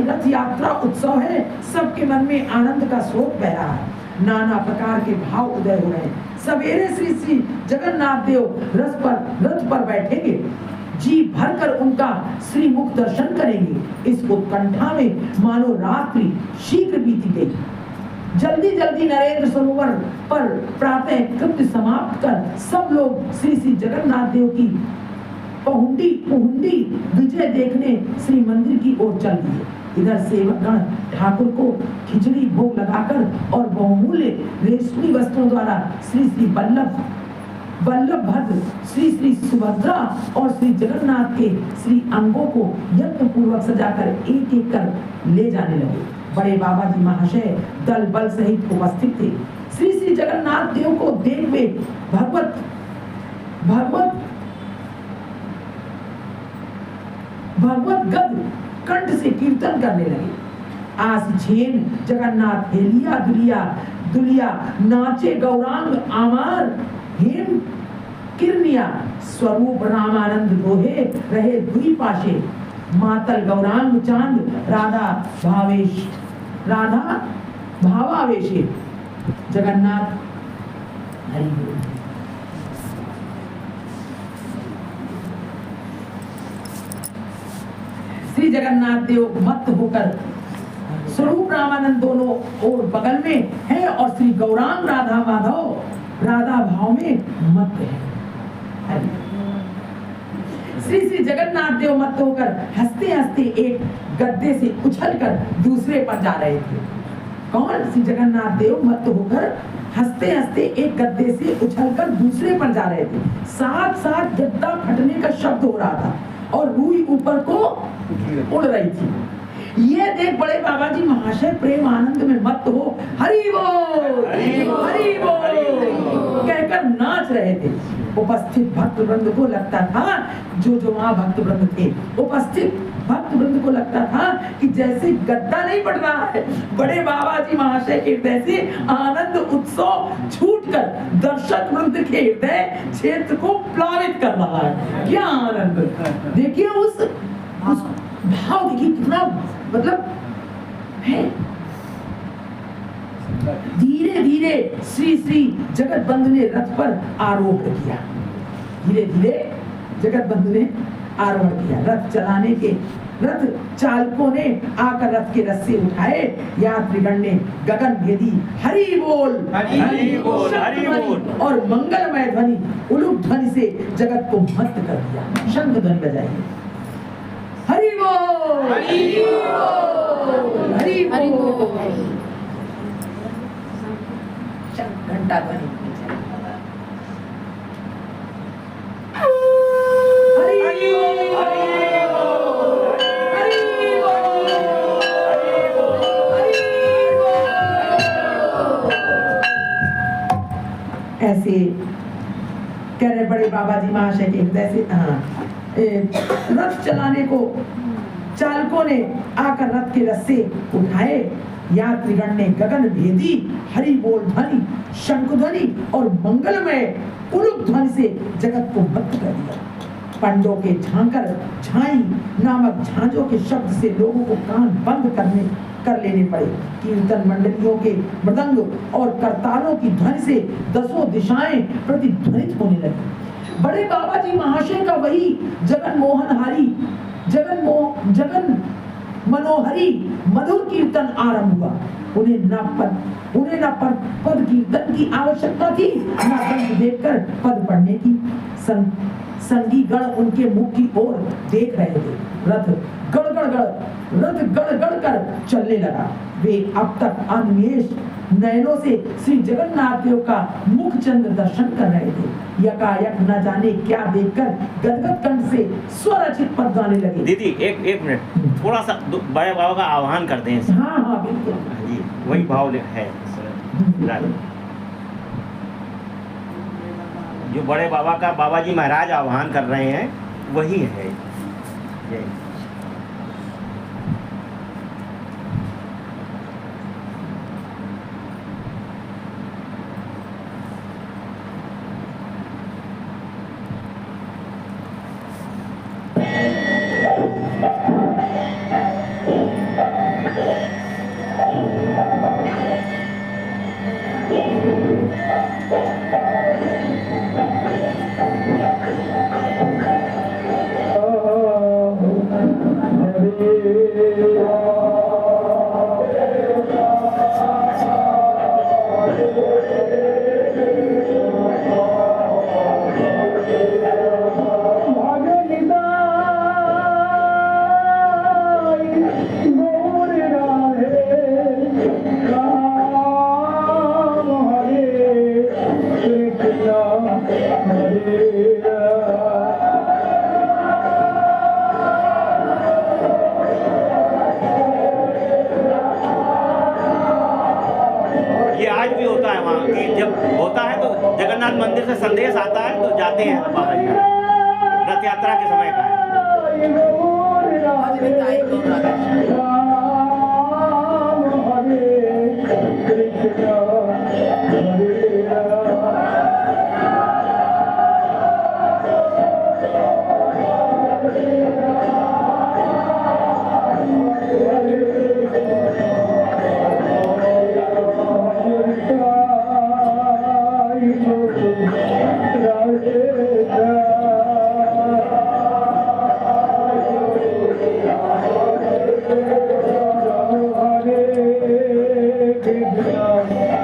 रथ यात्रा उत्सव है। सबके मन में आनंद का स्रोत बह रहा है। नाना प्रकार के भाव उदय हो रहे हैं। सवेरे श्री श्री जगन्नाथ देव रथ पर बैठेंगे, जी भरकर उनका श्री मुख दर्शन करेंगे। इस उत्कंठा में मानो रात्रि शीघ्र बीती गई। जल्दी जल्दी नरेंद्र सरोवर पर प्रातः कृत्य समाप्त कर सब लोग श्री श्री जगन्नाथ देव की पहुंडी विजय देखने श्री मंदिर की ओर चल दिए। इधर सेवकगण ठाकुर को खिचड़ी भोग लगाकर और बहुमूल्य रेशमी वस्त्रों द्वारा श्री श्री वल्लभ भद्र, श्री श्री सुभद्रा और श्री जगन्नाथ के श्री अंगों को यत्न पूर्वक सजाकर एक एक कर ले जाने लगे। बड़े बाबा जी महाशय दल बल सहित उपस्थित थे। श्री श्री जगन्नाथ देव को देख वे भगवत गद कंठ से कीर्तन करने लगे। आस झेन जगन्नाथ हेलिया दुलिया नाचे गौरांग आमार हेम किरनिया स्वरूप रामानंद रोहे रहे दुई पाशे मातल गौरांग चांद राधा भावावेशे जगन्नाथ हरि बोल। श्री जगन्नाथ देव मत होकर स्वरूप रामानंद दोनों और बगल में है और श्री गौरांग राधा भाव में मत है। श्री श्री जगन्नाथ देव मत होकर हंसते हंसते एक गद्दे से उछलकर दूसरे पर जा रहे थे। कौन? श्री जगन्नाथ देव मत होकर हंसते हंसते एक गद्दे से उछलकर दूसरे पर जा रहे थे। साथ साथ गद्दा फटने का शब्द हो रहा था और रूई ऊपर को उड़ रही थी। ये देख बड़े बाबा जी महाशय प्रेम आनंद में मत हो हरि बोल हरि बोल कहकर नाच रहे थे। उपस्थित भक्त वृंद को लगता था जो वहां भक्त वृंद थे, उपस्थित भक्त वृंद को लगता था कि जैसे गद्दा नहीं पड़ रहा है, बड़े बाबा जी महाशय के हृदय से आनंद उत्सव छूटकर दर्शक वृंद के हृदय क्षेत्र को प्लावित कर रहा है। क्या आनंद! देखिए उस भाव, देखिए कितना मतलब है। धीरे धीरे श्री श्री जगत बंधु ने रथ पर आरोहण किया। धीरे धीरे जगत बंधु ने आरोहण किया। रथ चालकों ने आकर रथ के रस्से उठाए। यात्रीगण ने गगन भेदी हरि बोल और मंगलमय ध्वनि उलूक ध्वनि से जगत को मत्त कर दिया। शंख ध्वनि बजाइए हरि बोल हरि बोल। घंटा ध्वनि ऐसे कह रहे बड़े बाबा जी महाशय के हृदय से रथ चलाने को चालकों ने आकर रथ के रस्से उठाए। यात्रीगण ने गगन भेदी हरि बोल ध्वनि, शंख ध्वनि और मंगलमय उलूक ध्वनि से जगत को मत्त कर दिया। पंडों के झांकर झाई नामक झांझों के शब्द से लोगों को कान बंद कर लेने पड़े। कीर्तन मंडलियों के मृदंग और करतालों की ध्वनि से दसों दिशाएं प्रतिध्वनित होने लगी। बड़े बाबा जी महाशय का वही जगन मनोहरी मधुर कीर्तन आरंभ हुआ। उन्हें न पद कीर्तन की आवश्यकता थी, न ग्रंथ देखकर पद पढ़ने की। संगी गण उनके मुख की ओर देख रहे थे। रथ गड़ कर चलने लगा। वे अब तक अनिमेष नयनों से श्री जगन्नाथ देव का मुख चंद्र दर्शन कर रहे थे। यकायक न जाने क्या देखकर गदगद कंठ से स्वरचित पद गाने लगे।
दीदी एक मिनट, थोड़ा सा बड़े बाबा का आह्वान करते हैं।
हाँ बिल्कुल
जी, वही भाव है जो बड़े बाबा का बाबा जी महाराज आह्वान कर रहे हैं, वही है। ये आज भी होता है वहाँ कि जब होता है तो जगन्नाथ मंदिर से संदेश आता है तो जाते हैं बाबा जी रथ यात्रा के समय का है।
आज भी ताई को राधा
Hare Krishna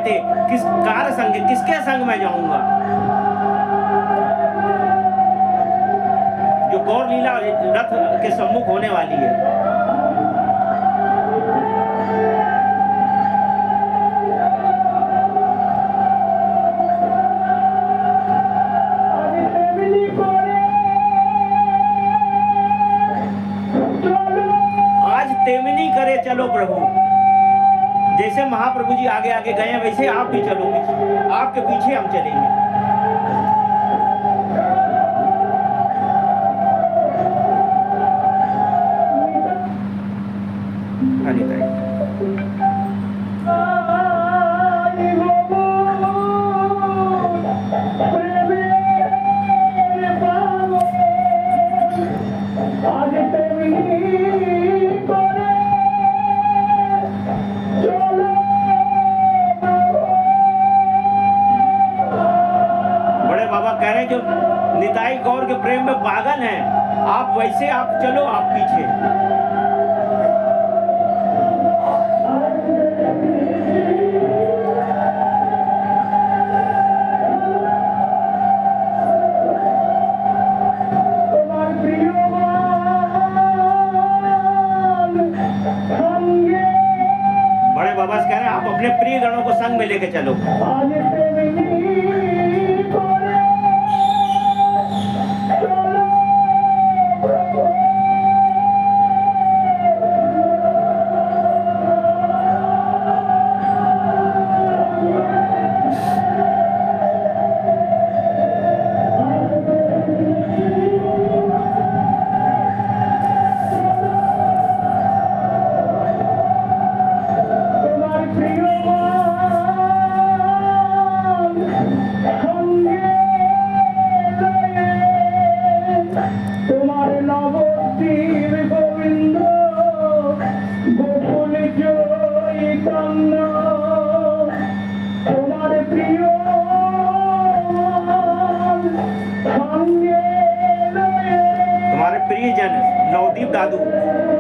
थे किस कार संग, किसके संग में जाऊंगा। जो गौर लीला रथ के सम्मुख होने वाली है। तेमनी करे चलो प्रभु, जैसे महाप्रभु जी आगे आगे गए वैसे आप भी चलो पीछे, आपके पीछे हम चलेंगे। हरि हरि। जो निताई गौर के प्रेम में पागल हैं, आप वैसे आप चलो, आप पीछे। बड़े बाबा कह रहे हैं आप अपने प्रिय गणों को संग में लेके चलो। नवदीप दादू,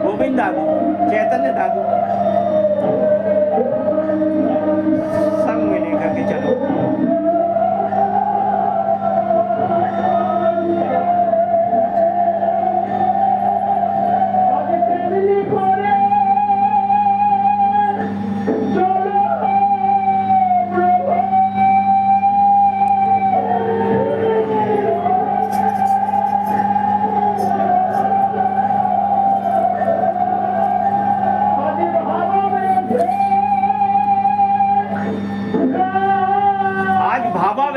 गोविंद दादू, चैतन्य दादू संग में लेकर के चलो।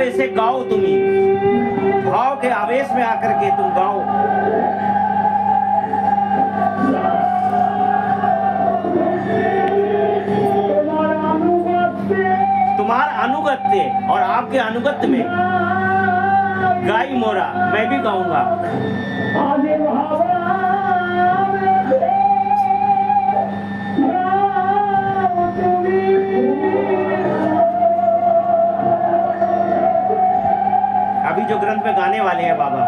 से गाओ, तुम ही भाव के आवेश में आकर के तुम गाओ। तुम्हारा अनुगत्य और आपके अनुगत्य में गाई मोरा, मैं भी गाऊंगा। अभी जो ग्रंथ में गाने वाले हैं बाबा,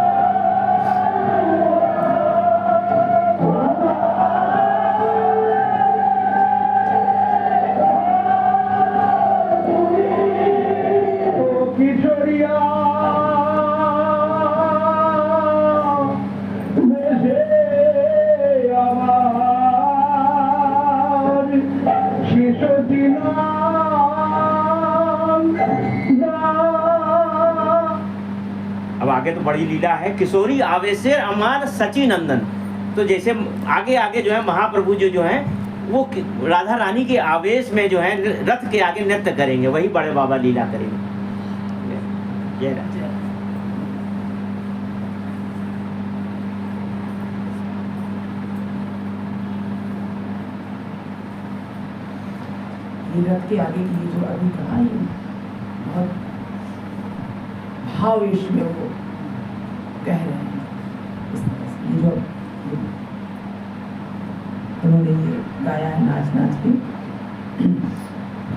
अब आगे तो बड़ी लीला है। किशोरी आवेशे अमान सची नंदन, तो जैसे आगे आगे जो है महाप्रभु जो है वो राधा रानी के आवेश में जो है रथ के आगे नृत्य करेंगे, वही बड़े बाबा लीला करेंगे। जय राजा।
रथ के आगे की जो अभी कहा बहुत भावेश में वो कह रहे हैं, जो उन्होंने ये गाया है नाच नाच के।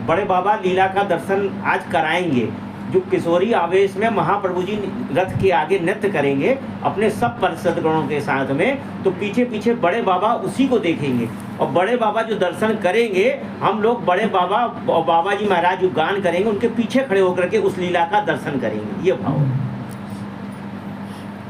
बड़े बाबा लीला का दर्शन आज कराएंगे। जो किशोरी आवेश में महाप्रभु जी रथ के आगे नृत्य करेंगे अपने सब पार्षद गणों के साथ में, तो पीछे पीछे बड़े बाबा उसी को देखेंगे और बड़े बाबा जो दर्शन करेंगे, हम लोग बड़े बाबा और बाबा जी महाराज जो गान करेंगे उनके पीछे खड़े होकर के उस लीला का दर्शन करेंगे। ये भाव।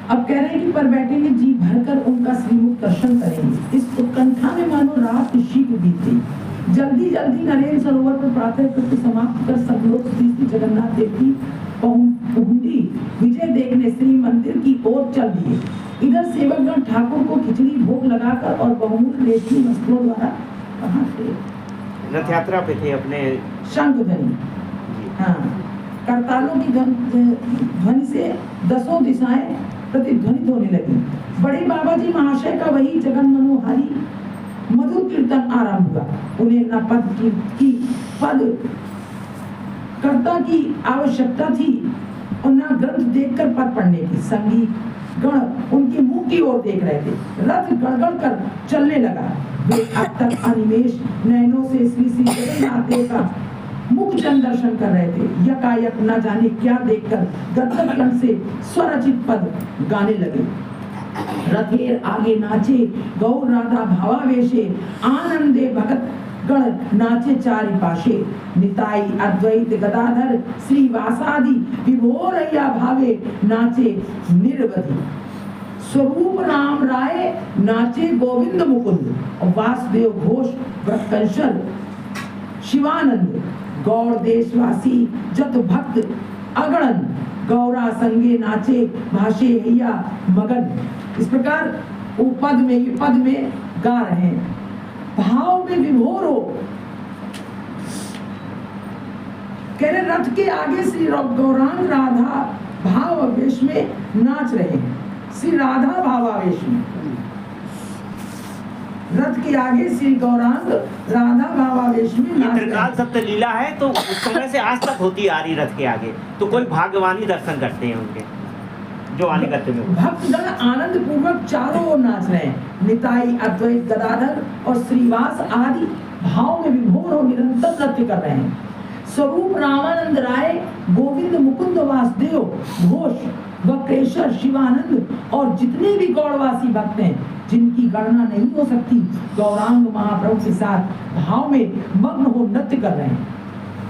अब कह रहे हैं कि पर बैठेंगे जी भरकर उनका श्रीमुख दर्शन करेंगे। इस उत्कंठा में मानो रात शीघ्र बीती। जल्दी जल्दी नरेंद्र सरोवर पर प्रातः कृत्य समाप्त कर सब लोग श्री जगन्नाथ देव की पहुंची विजय देखने श्री मंदिर की ओर चल दिए। इधर सेवकगण ठाकुर को खिचड़ी भोग लगाकर और बहुमूल्य रेशमी वस्त्रों द्वारा कहाँ थे?
रथ यात्रा पे थे अपने
शंख ध्वनि, हाँ, करतालों की ध्वनि से दसों दिशाएं प्रतिध्वनित होने लगी। बड़े बाबा जी महाशय का वही जगन मनोहारी मधुर कीर्तन आरंभ हुआ। उन्हें न पद कर्ता की आवश्यकता थी और न ग्रंथ देखकर पद पढ़ने की। संगीत गण उनके मुख की ओर देख रहे थे। रथ गड़गड़ कर चलने लगा। वे अब तक अनिमेष नयनों से श्री श्री जगन्नाथ देव का मुख जन दर्शन कर रहे थे। यकायक न जाने क्या देखकर गदगद कंठ से स्वरचित पद गाने लगे। रथेर आगे नाचे गौर राधा भावावेशे, आनंदे भगत गण नाचे चारि पाशे। निताई अद्वैत गदाधर श्रीवासादि विभोरैया भावे नाचे निरवधि। स्वरूप राम राय नाचे गोविंद मुकुंद और वासुदेव घोष व्रतकंशर शिवानंद। गौर देशवासी जत भक्त अगणन गौरा संगे नाचे भाषे हैया मगन। इस प्रकार वो पद में गा रहे हैं। भाव में विभोर हो, कह रहे रथ के आगे श्री गौरांग राधा भावावेश में नाच रहे हैं। श्री राधा भावावेश में रथ के आगे श्री गौरांग राधा भावावेश में नाच रहे हैं।
सप्त लीला है तो उस समय से आज तक होती आ रही रथ के आगे, तो कोई भाग्यवानी दर्शन करते हैं उनके जो आने करते हैं।
भक्तगण आनंद पूर्वक चारों ओर नाच रहे हैं। निताई अद्वैत गदाधर और श्रीवास आदि भाव में विभोर हो निरंतर नृत्य कर रहे हैं। स्वरूप रामानंद राय गोविंद मुकुंद वासुदेव घोष वक्रेश्वर शिवानंद और जितने भी गौड़वासी भक्त हैं जिनकी गणना नहीं हो सकती, गौरांग महाप्रभु के साथ भाव में मग्न हो नृत्य कर रहे हैं।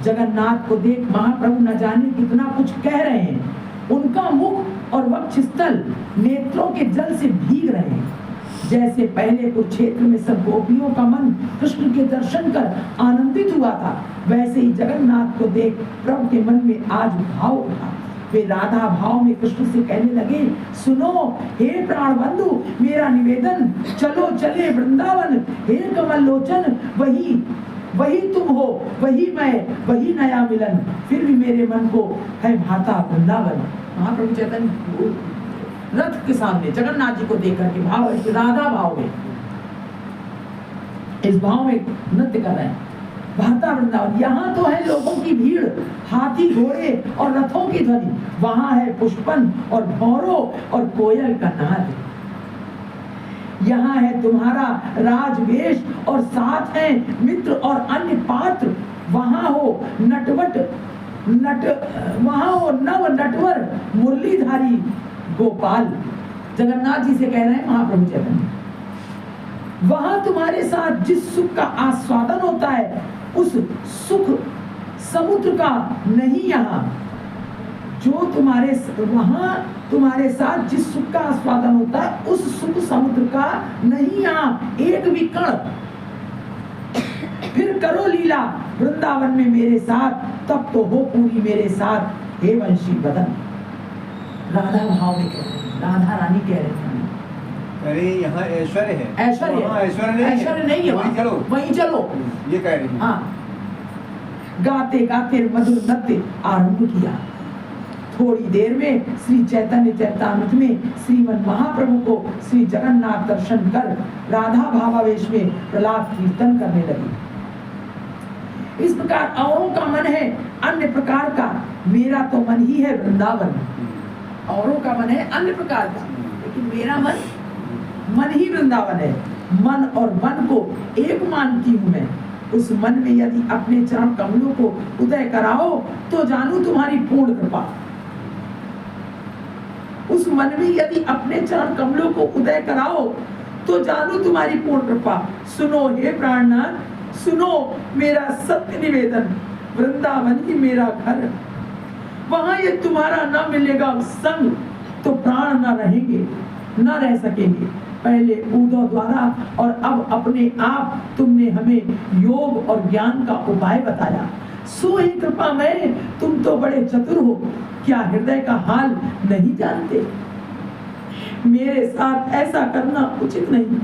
जगन्नाथ को देख महाप्रभु न जाने कितना कुछ कह रहे हैं। उनका मुख और वक्षस्थल नेत्रों के जल से भीग रहे हैं। जैसे पहले कुरुक्षेत्र में सब गोपियों का मन कृष्ण के दर्शन कर आनंदित हुआ था, वैसे ही जगन्नाथ को देख प्रभु के मन में आज भाव उठा। वे राधा भाव में कृष्ण से कहने लगे, सुनो हे प्राण बंधु, मेरा निवेदन, चलो चले वृंदावन। हे कमल लोचन, वही तुम हो, वही मैं, वही नया मिलन। फिर भी मेरे मन को है भाता वृंदावन। महाप्रभु चैतन्य रथ के सामने जगन्नाथ जी को देख करके भाव राधा भाव में, इस भाव में नृत्य कर रहे हैं। भाता वृंदावन, यहाँ तो है लोगों की भीड़, हाथी घोड़े और रथों की ध्वनि, वहां है पुष्पन और भौरों और कोयल का नाद। यहाँ है तुम्हारा राजवेश और साथ है मित्र और अन्य पात्र। वहां हो नव नटवर मुरलीधारी गोपाल। जगन्नाथ जी से कह रहे हैं महाप्रभु चैतन्य, वहां तुम्हारे साथ जिस सुख का आस्वादन होता है उस सुख समुद्र का नहीं यहाँ। जो वहां तुम्हारे साथ जिस सुख का आस्वादन होता है उस सुख समुद्र का नहीं यहाँ एक भी कण। फिर करो लीला वृंदावन में मेरे साथ, तब तो हो पूरी मेरे साथ हे वंशी बदन। राधा भाव में कह रहे हैं, राधा रानी कह रहे हैं।
अरे यहाँ ऐश्वर्य है,
ऐश्वर्य नहीं है, वहीं चलो
ये कह रही है।
हाँ, गाते गाते मधुर नृत्य आरंभ किया। थोड़ी देर में श्री चैतन्य चैतामृत में श्रीमन महाप्रभु को श्री जगन्नाथ दर्शन कर राधा भावावेश में प्रलाप कीर्तन करने लगी। इस प्रकार औरों का मन है अन्य प्रकार का, मेरा तो मन ही है वृंदावन। औरों का मन है अन्य प्रकार का, लेकिन मेरा मन ही वृंदावन है। मन और वन को एक मानती हूँ मैं। उस मन में यदि अपने चरण कमलों को उदय कराओ तो जानू तुम्हारी पूर्ण कृपा। उस मन में यदि अपने चरण कमलों को उदय कराओ तो जानू तुम्हारी पूर्ण कृपा। सुनो हे प्राणनाथ, सुनो मेरा सत्य निवेदन, वृंदावन ही मेरा घर, वहां ये तुम्हारा न मिलेगा संग तो प्राण न रहेंगे, न रह सकेंगे। पहले उद्धव द्वारा और अब अपने आप तुमने हमें योग और ज्ञान का उपाय बताया। सो ही कृपा में तुम तो बड़े चतुर हो, क्या हृदय का हाल नहीं जानते? मेरे साथ ऐसा करना उचित नहीं।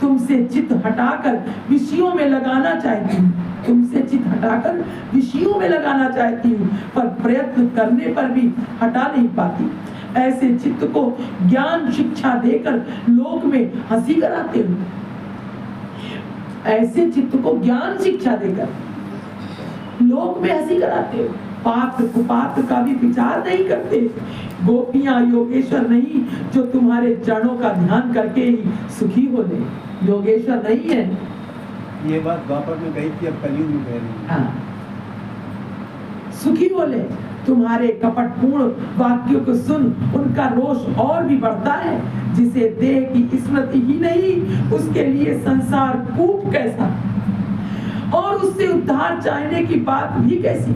तुमसे चित्त हटाकर विषयों में लगाना चाहती हूँ, तुमसे चित्त हटाकर विषयों में लगाना चाहती हूँ, पर प्रयत्न करने पर भी हटा नहीं पाती। ऐसे चित्त को ज्ञान शिक्षा देकर लोक में हंसी कराते हो। ऐसे चित्त को ज्ञान शिक्षा देकर लोक में हंसी कराते हो। पात्र कुपात्र का भी विचार नहीं करते। गोपियां योगेश्वर नहीं जो तुम्हारे चरणों का ध्यान करके ही सुखी हो ले, योगेश्वर नहीं है।
ये बात द्वापर में कही थी, अब कलयुग में कह रही है।
हाँ, सुखी हो ले। तुम्हारे कपटपूर्ण वाक्यों को सुन उनका रोष और भी बढ़ता है। जिसे देह की स्मृति ही नहीं, उसके लिए संसार कूप कैसा, और उससे उद्धार चाहने की बात भी कैसी।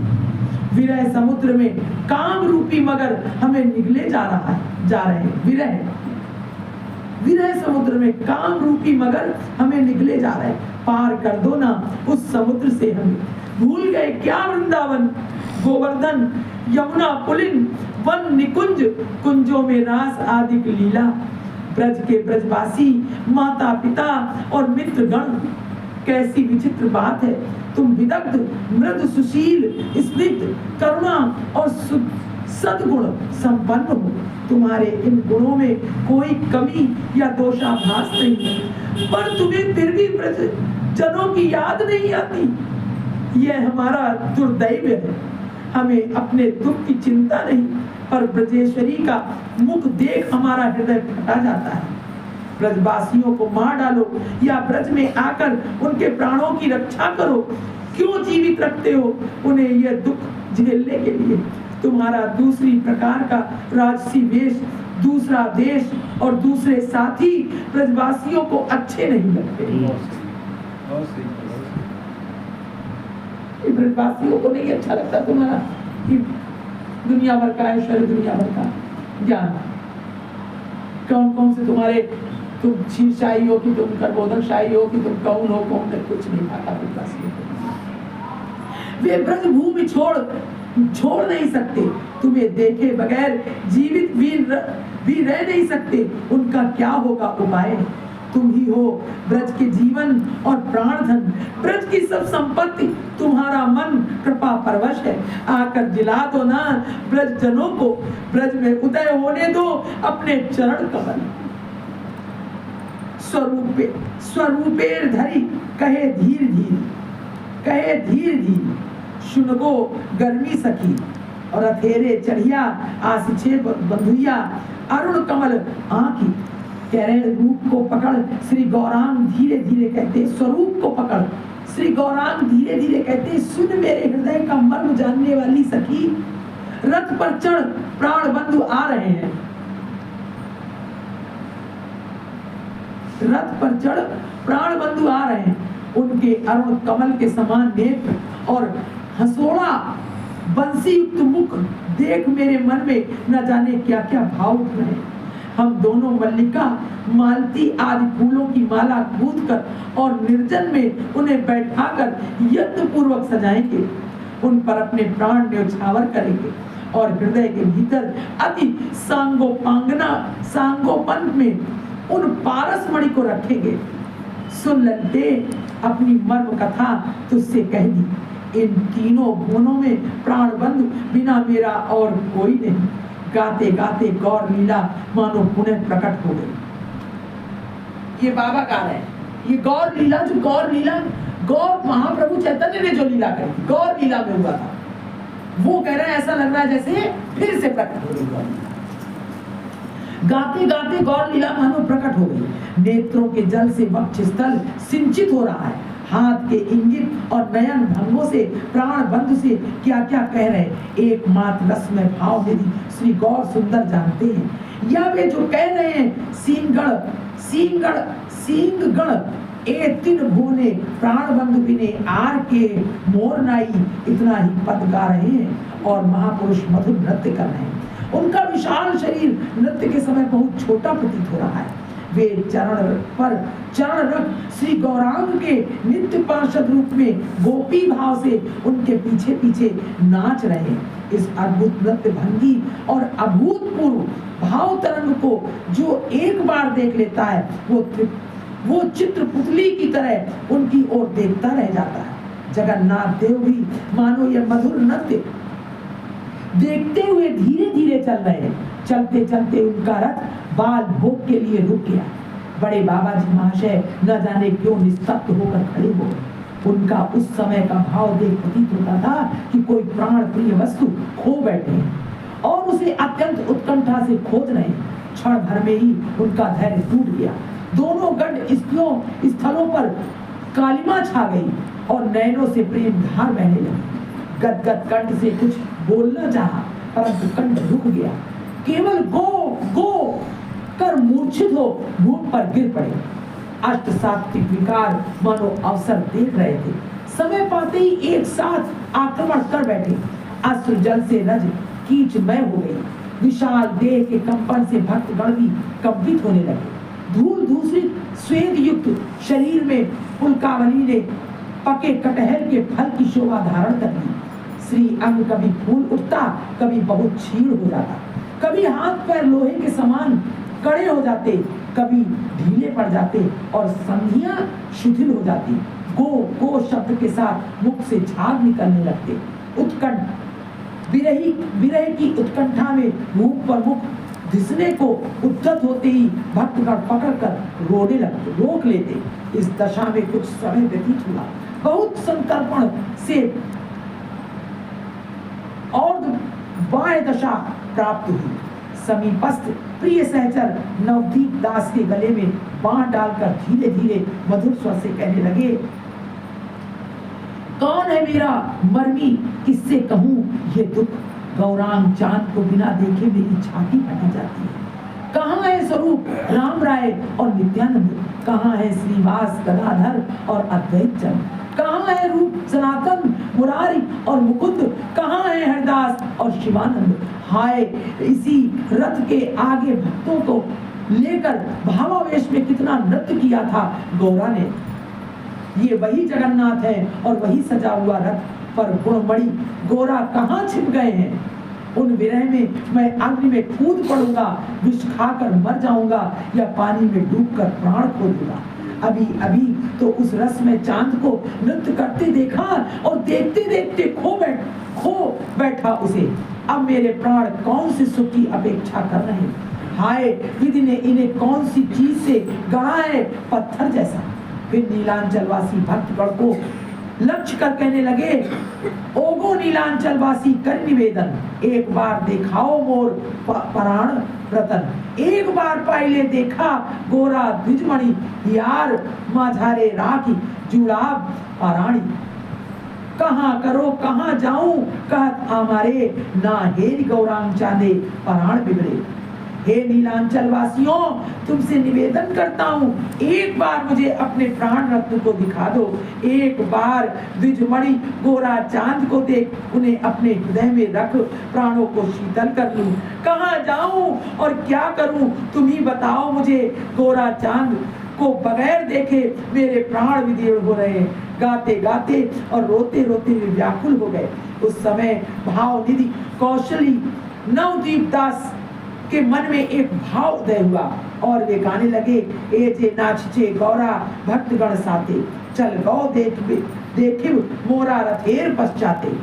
विरह समुद्र में काम रूपी मगर हमें निगले जा रहे हैं। विरह समुद्र में काम रूपी मगर हमें निगले जा रहे हैं। पार कर दो ना उस समुद्र से हमें। भूल गए क्या वृंदावन, गोवर्धन, यमुना, पुलिन, वन, निकुंज, कुंजों में रास आदि की लीला। ब्रज के ब्रजवासी, माता पिता और मित्र गण, कैसी विचित्र बात है। तुम विदग्ध, मृदु, सुशील, स्निग्ध, करुणा और सद्गुण संपन्न हो। तुम्हारे इन गुणों में कोई कमी या दोषाभास नहीं है, पर तुम्हें फिर भी ब्रज जनों की याद नहीं आती। यह हमारा दुर्दैव है। हमें अपने दुख की चिंता नहीं, पर ब्रजेश्वरी का मुख देख हमारा हृदय फटा जाता है। ब्रजवासियों को मार डालो या ब्रज में आकर उनके प्राणों की रक्षा करो। क्यों जीवित रखते हो उन्हें यह दुख झेलने के लिए? तुम्हारा दूसरी प्रकार का राजसी वेश, दूसरा देश और दूसरे साथी ब्रजवासियों को अच्छे नहीं लगते। ब्रजवासियों को नहीं अच्छा लगता तुम्हारा कि दुनिया भर का ऐश्वर्य, दुनिया भर का ज्ञान। कौन कौन से तुम्हारे, तुम क्षीरशाही हो कि तुम कर्बोदकशाही हो कि तुम कौन हो, कौन है, कुछ नहीं आता ब्रजवासियों को। वे ब्रज भूमि छोड़ नहीं सकते। तुम्हें देखे बगैर जीवित भी रह नहीं सकते। उनका क्या होगा उपाय? तुम ही हो ब्रज के जीवन और प्राण धन, ब्रज की सब संपत्ति। तुम्हारा मन कृपा परवश है। आकर जिला दो ना ब्रज जनों को, ब्रज में उदय होने दो अपने चरण कमल। स्वरूपेर धरी कहे धीर धीर, सुनगो गर्मी सखी और अथेरे चढ़िया आसिछे बंधुइया, अरुण कमल आंखी। कह रहे रूप को पकड़ श्री गौरांग धीरे धीरे कहते, स्वरूप को पकड़ श्री गौरांग धीरे धीरे कहते, सुन मेरे हृदय का मर्म जानने वाली सखी। रथ पर चढ़ प्राण बंधु आ रहे हैं। रथ पर चढ़ प्राण बंधु आ रहे हैं। उनके अरुण कमल के समान नेत्र और हंसोड़ा बंसी युक्त मुख देख मेरे मन में न जाने क्या क्या भाव उठ रहे हैं। हम दोनों मल्लिका, मालती आदि फूलों की माला गूंथ कर और निर्जन में उन्हें बैठाकर यत्न पूर्वक सजाएंगे। उन पर अपने प्राण न्यौछावर करेंगे और हृदय के भीतर अति सांगोपन में उन पारस मणि को रखेंगे। सुन ललते, अपनी मर्म कथा तुझसे कह दी। इन तीनों भुवनों में प्राण बंधु बिना मेरा और कोई नहीं। गाते गाते गौर लीला मानो पुनः प्रकट हो गई। ये बाबा गा रहे हैं, ये गौर लीला, जो गौर लीला गौर महाप्रभु चैतन्य ने जो लीला करी गौर लीला में हुआ था, वो कह रहे हैं ऐसा लग रहा है जैसे फिर से प्रकट हो गई। गाते गाते गौर लीला मानो प्रकट हो गई। नेत्रों के जल से वक्षस्थल सिंचित हो रहा है। हाथ के इंगित और नयन भंगों से प्राण बंधु से क्या क्या कह रहे, एकमात्र रस में भाव निधि श्री गौर सुंदर जानते हैं। या वे जो कह रहे हैं सींगगण ए तीन भुवने प्राण बंधु बिने आर के मोर नाई, इतना ही पद गा रहे हैं और महापुरुष मधुर नृत्य कर रहे हैं। उनका विशाल शरीर नृत्य के समय बहुत छोटा प्रतीत हो रहा है। वे चरण पर चरण रख श्री गौरांग के नित्य पार्षद रूप में गोपी भाव से उनके पीछे पीछे नाच रहे हैं। इस अद्भुत नृत्य भंगी और अभूतपूर्व भाव तरंग को जो एक बार देख लेता है वो चित्र पुतली की तरह उनकी ओर देखता रह जाता है। जगन्नाथ देव भी मानो यह मधुर नृत्य देखते हुए धीरे धीरे चल रहे हैं। चलते चलते उनका रथ बाल भोग के लिए रुक गया। बड़े बाबा जी महाशय न जाने क्यों निस्तब्ध होकर खड़े हो गए। उनका उस समय का भाव देख प्रतीत होता था कि कोई प्राण प्रिय वस्तु खो बैठे हैं और उसे अत्यंत उत्कंठा से खोज रहे हैं। क्षण भर में ही उनका धैर्य टूट गया। दोनों गढ़ स्थलों पर कालिमा छा गई और नयनों से प्रेम धार बहने लगी। गदगद कंठ से कुछ बोलना चाहा परंतु कंठ रुक गया। केवल गो गो कर मूर्छित हो भूमि पर गिर पड़े। अष्ट सात्विक विकार मानो अवसर देख रहे थे। समय पाते ही एक साथ आक्रमण कर बैठे। अश्रु जल से रज कीचमय हो गई। विशाल देह के कंपन से भक्तगण भी कंपित होने लगे। धूल दूसरी श्वेत युक्त शरीर में पुलकावली ने पके कटहल के फल की शोभा धारण कर ली। श्री अंग कभी फूल उठता, कभी बहुत क्षीण हो जाता, कभी हाथ पैर लोहे के समान कड़े हो जाते, कभी ढीले पड़ जाते और संधियां शिथिल हो जाती। गो गो शब्द के साथ मुख से झाग निकलने लगते। उत्कंठ विरह की उत्कंठा में मुख पर मुख घिसने को उद्धत होते ही भक्तगण पकड़कर रोने लगते, रोक लेते। इस दशा में कुछ समय व्यतीत हुआ। बहुत संतर्पण से और बाएं दशा प्राप्त हुई। समीपस्थ प्रिय सहचर नवदीप दास के गले में बांह डालकर धीरे धीरे मधुर स्वर से कहने लगे, कौन है मेरा मर्मी, किससे कहूं ये दुख। गौरांग चांद को बिना देखे मेरी छाती फटी जाती है। कहाँ है स्वरूप राम राय और नित्यानंद, कहाँ है श्रीवास गदाधर और अद्वैत चंद, कहाँ है रूप सनातन मुरारी और मुकुंद, कहाँ है हरदास और शिवानंद। हाय, इसी रथ के आगे भक्तों को लेकर भावावेश में कितना नृत्य किया था गौरा ने। ये वही जगन्नाथ है और वही सजा हुआ रथ, पर गुणमणि गौरा कहाँ छिप गए हैं। उन विरह में मैं अग्नि में कूद पड़ूंगा, विष खाकर मर जाऊंगा या पानी में डूबकर प्राण खो दूंगा। अभी अभी तो उस रस में चांद को नृत्य करते देखा और देखते देखते खो बैठा उसे। अब मेरे प्राण कौन से सुख की अपेक्षा कर रहे हैं। हाय, विधि ने इन्हें कौन सी चीज से गढ़ा है, पत्थर जैसा। फिर नीलांचलवासी भक्तगण को लक्ष्य कर कहने लगे, ओगो नीलांचलवासी कर निवेदन, एक बार दिखाओ मोर प्राण रतन। एक बार पहले देखा गोरा द्विजमणि, यार माझारे राखी जुड़ाब पाराणी। कहाँ करो कहाँ जाऊं कहत हमारे, ना हेरी गौरांग चांदे प्राण बिगड़े। हे नीलांचल वासियों, तुमसे निवेदन करता हूँ, एक बार मुझे अपने प्राण रत्न को दिखा दो। एक बार द्विजमणि गोरा चांद को देख उन्हें अपने हृदय में रख प्राणों को शीतल कर लूं। कहाँ जाऊं और क्या करूं, तुम ही बताओ मुझे। गोरा चांद को बगैर देखे मेरे प्राण विदीर्ण हो रहे हैं। गाते गाते और रोते रोते वे व्याकुल हो गए। उस समय भाव निधि कौशली नवदीप दास के मन में एक भाव उदय हुआ और वे गाने लगे, ए जे नाचे गौरा भक्तगण साथे, चल गौ देखे मोरा रथेर पश्चाते।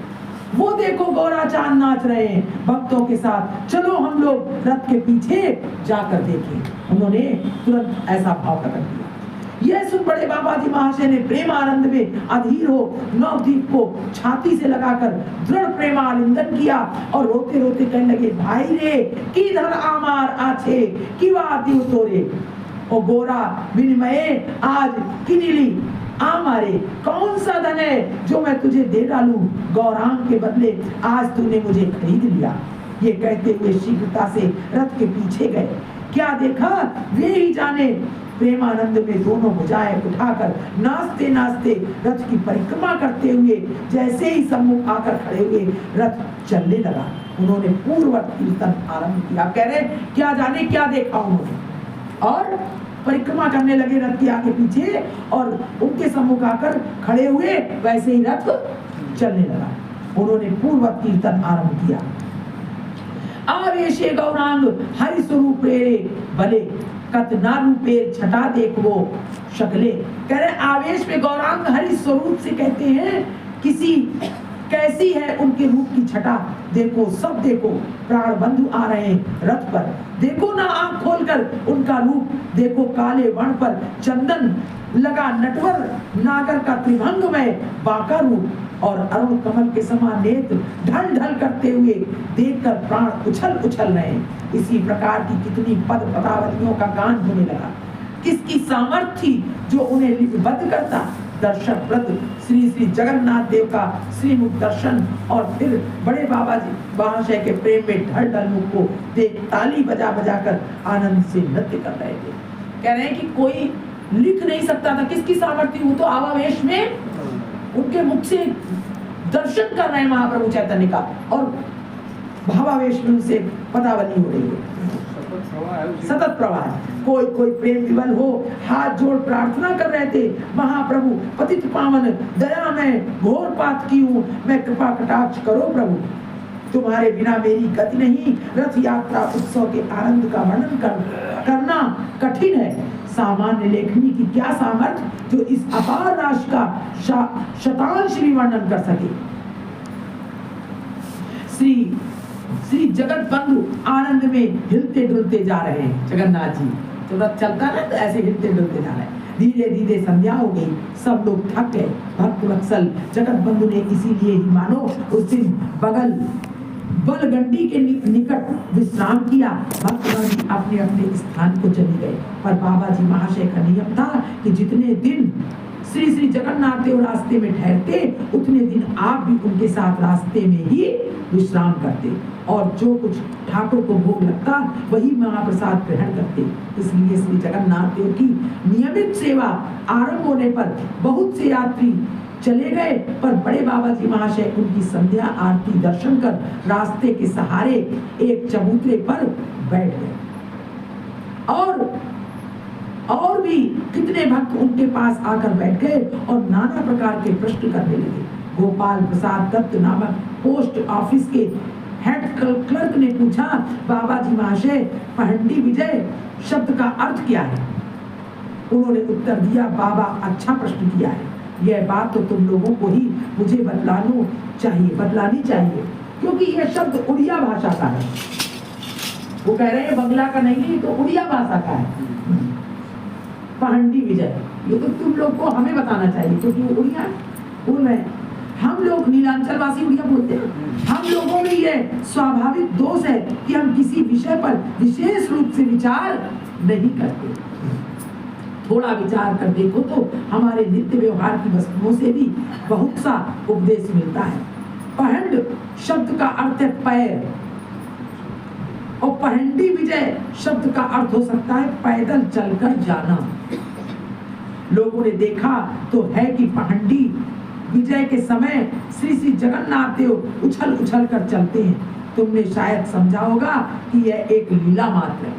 वो देखो गौरा चांद नाच रहे हैं भक्तों के साथ, चलो हम लोग रथ के पीछे जाकर देखें। उन्होंने तुरंत ऐसा भाव प्रकट किया। यह सुन बड़े बाबा जी महाशय ने प्रेम आनंद में अधीर हो नवदीप को छाती से लगाकर दृढ़ प्रेमालिंगन किया और रोते रोते कहने लगे, भाई रे की धन आमार आछे की बात तोरे। ओ गोरा विनिमय आज किनिली मारे, कौन सा धन है जो मैं तुझे दे डालूं, गौरांग के बदले आज तूने मुझे खरीद लिया। ये कहते हुए शीघ्रता से रथ के पीछे गए। क्या देखा वे ही जाने, प्रेमानंद में दोनों भुजाएं उठाकर नाचते नाचते रथ की परिक्रमा करते हुए जैसे ही सम्मुख आकर खड़े हुए रथ चलने लगा। उन्होंने पूर्ववत कीर्तन आरंभ किया। कह रहे क्या जाने क्या देखा उन्होंने, और परिक्रमा करने लगे रथ के आगे पीछे, और उनके सम्मुख आकर खड़े हुए वैसे ही रथ चलने लगा। उन्होंने पूर्ववत कीर्तन आरंभ किया। आवेशे गौरांग हरि स्वरूप प्रेरे बले, कत ना रूपेर छटा देखो शकले। कह रहे आवेश में गौरांग हरि स्वरूप से कहते हैं किसी कैसी है उनके रूप की छटा, देखो सब देखो, प्राण बंधु आ रहे हैं रथ पर, देखो ना आंख खोलकर उनका रूप, देखो काले वर्ण पर चंदन लगा नटवर नागर का त्रिभंग में बांका रूप, और अरुण कमल के समान नेत्र ढल ढल करते हुए देखकर प्राण उछल उछल रहे। इसी प्रकार की कितनी पद पदावलियों का गान होने लगा। किसकी सामर्थ्य थी जो उन्हें लिपिबद्ध करता। दर्शक व्रत श्री श्री जगन्नाथ देव का श्रीमुख दर्शन, और फिर बड़े बाबा जी महाशय के प्रेम में ढल ढल मुख को देख ताली बजा बजा कर आनंद से नृत्य कर रहे थे। कह रहे हैं कि कोई लिख नहीं सकता था किसकी सामर्थ्य, वो तो आवावेश में उनके मुख से दर्शन कर रहे हैं महाप्रभु चैतन्य का, और भावावेश में उनसे पदावली हो रही है, सतत प्रवाह। कोई कोई प्रेम विवल हो हाथ जोड़ प्रार्थना कर रहे थे, महाप्रभु पतित पावन दया में घोर पात की हूँ, मैं कृपा कटाक्ष करो प्रभु, तुम्हारे बिना मेरी गति नहीं। रथ यात्रा उत्सव के आनंद का वर्णन करना कठिन है। सामान्य लेखनी की क्या सामर्थ्य जो इस अपार राशि का शतांश भी वर्णन कर सके। श्री श्री जगत बंधु आनंद में हिलते डुलते जा रहे हैं। जगन्नाथ जी तो रथ चलता ना तो ऐसे हिलते डुलते जा रहे हैं। धीरे धीरे संध्या हो गई, सब लोग थक गए। भक्त वत्सल जगत बंधु ने इसीलिए ही मानो उस दिन बलगंडी के निकट विश्राम किया। भक्तगण अपने अपने स्थान को चले गए, पर बाबा जी महाशय का नियम था कि जितने दिन श्री श्री जगन्नाथ देव रास्ते में ठहरते उतने दिन आप भी उनके साथ रास्ते में ही विश्राम करते, और जो कुछ ठाकुर को भोग लगता वही महाप्रसाद ग्रहण करते। इसलिए श्री जगन्नाथ देव की नियमित सेवा आरंभ होने पर बहुत से यात्री चले गए, पर बड़े बाबा जी महाशय उनकी संध्या आरती दर्शन कर रास्ते के सहारे एक चबूतरे पर बैठ गए। और भी कितने भक्त उनके पास आकर बैठ गए और नाना प्रकार के प्रश्न करने लगे। गोपाल प्रसाद दत्त नामक पोस्ट ऑफिस के हेड क्लर्क ने पूछा, बाबा जी महाशय पहंडी विजय शब्द का अर्थ क्या है? उन्होंने उत्तर दिया, बाबा अच्छा प्रश्न किया है, यह बात तो तुम लोगों को ही मुझे बतलानी चाहिए, क्योंकि यह शब्द उड़िया भाषा का है। वो कह रहे हैं बंगला का नहीं, तो उड़िया भाषा का है। पहंडी विजय ये तो तुम लोग को हमें बताना चाहिए, क्योंकि वो उड़िया बोल रहे हैं। हम लोग नीलांचल वासी उड़िया बोलते हैं। हम लोगों में यह स्वाभाविक दोष है कि हम किसी विषय पर विशेष रूप से विचार नहीं करते। थोड़ा विचार कर देखो तो हमारे नित्य व्यवहार की वस्तुओं से भी बहुत सा उपदेश मिलता है। पहंड शब्द का अर्थ है पैर, और पहंडी विजय शब्द का अर्थ हो सकता है पैदल चलकर जाना। लोगों ने देखा तो है कि पहंडी विजय के समय श्री श्री जगन्नाथ देव उछल उछल कर चलते हैं। तुमने शायद समझा होगा कि यह एक लीला मात्र है,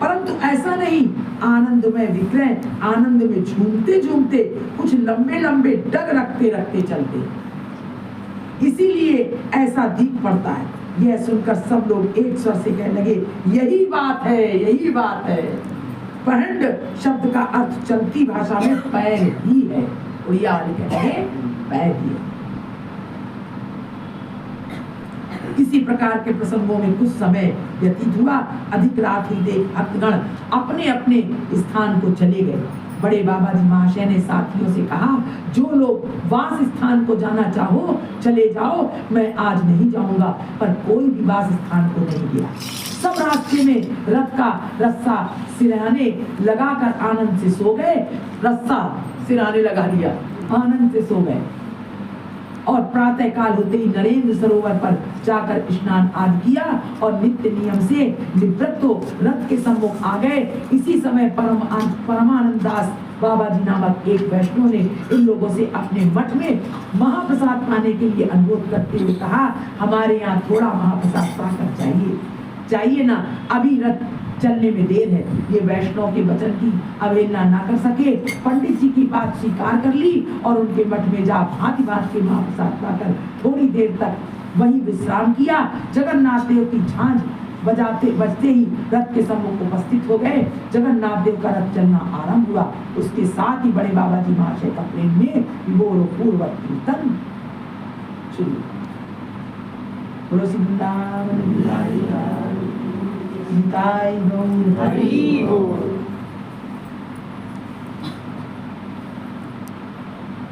परंतु ऐसा नहीं। आनंद में विक्रय, आनंद में झूमते झूमते कुछ लंबे लंबे डग रखते रखते चलते, इसीलिए ऐसा दिख पड़ता है। यह सुनकर सब लोग एक स्वर से कहने लगे, यही बात है, यही बात है। पहंड शब्द का अर्थ चलती भाषा में पैर ही है। उड़िया वाले कहते हैं पैर ही है। इसी प्रकार के प्रसंगों में कुछ समय व्यतीत हुआ। अधिक रात ही देख भक्तगण अपने अपने स्थान को चले गए। बड़े बाबा जी महाशय ने साथियों से कहा, जो लोग वास स्थान को जाना चाहो चले जाओ, मैं आज नहीं जाऊंगा। पर कोई भी वास स्थान को नहीं गया। सब रास्ते में रथ का रस्सा सिरहाने लगाकर आनंद से सो गए। रस्सा सिरहाने लगा लिया, आनंद से सो गए। और प्रातः काल होते ही नरेंद्र सरोवर पर जाकर स्नान आदि किया और नित्य नियम से निवृत्त हो रथ के सम्मुख आ गए। इसी समय परमानंद दास बाबा जी नामक एक वैष्णव ने इन लोगों से अपने मठ में महाप्रसाद पाने के लिए अनुरोध करते हुए कहा, हमारे यहाँ थोड़ा महाप्रसाद पाकर चाहिए ना, अभी रथ चलने में देर है। ये वैष्णव के वचन की अवहेलना ना कर सके, पंडित जी की बात स्वीकार कर ली और उनके मठ में जा भांति भांति के महाप्रसाद पाकर थोड़ी देर तक वही विश्राम किया। जगन्नाथ देव की झांझ बजते ही रथ के सम्मुख उपस्थित हो गए। जगन्नाथ देव का रथ चलना आरंभ हुआ। उसके साथ ही बड़े बाबा जी महाशय का प्रेम में विभोर पूर्वक कीर्तन शुरू। बोलो श्री वृंदावन बिहारी लाल निताई गौर हरि बोल।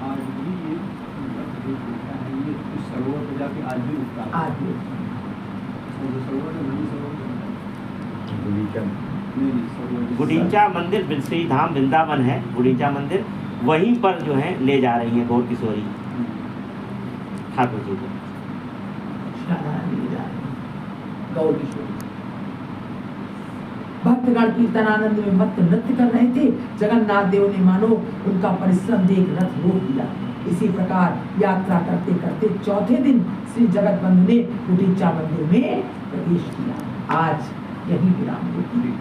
आज भी ये इस सरोवर पे जाके आज भी रुकता है।
आज भी
और जो सरोवर है वही सरोवर है। नहीं, सरोवर
गुडीचा मंदिर श्री धाम वृंदावन है। गुडीचा मंदिर वहीं पर जो है ले जा रही है गौर किशोरी ठाकुर जी को।
गौर किशोरी भक्तगण कीर्तनानंद में मत नृत्य कर रहे थे। जगन्नाथ देव ने मानो उनका परिश्रम देख रथ रोक दिया। इसी प्रकार यात्रा करते करते चौथे दिन श्री जगत बंधु ने गुडीचा मंदिर में प्रवेश किया। आज यही विराम होती है।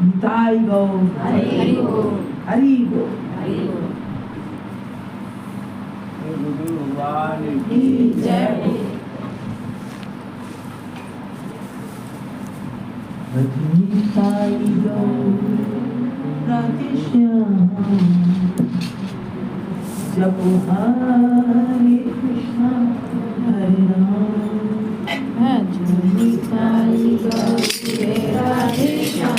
निताई गौर हरि बोल, हरि बोल, हरि बोल।
भगवान
की जय। निताई गौर राधे श्याम जपो हरे कृष्णा हरे राम। निताई गौर राधे श्याम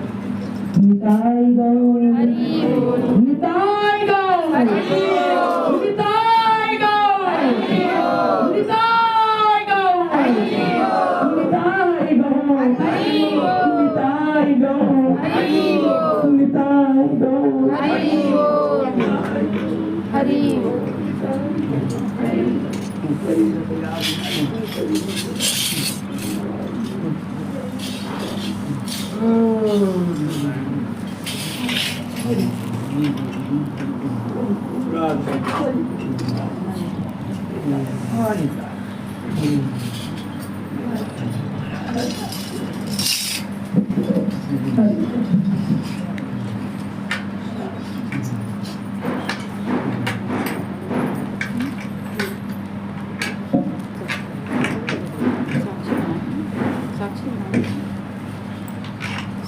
निताई गौर निताई गौर निताई गौर निताई गौर निताई गौर निताई गौर निताई गौर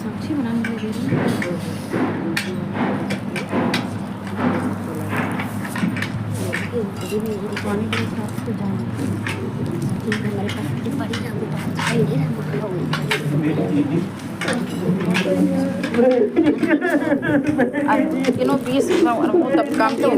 साक्षी बनाने के लिए पानी के साथ तो जाना हमारे पास तो बड़ी किनो 20 काम तो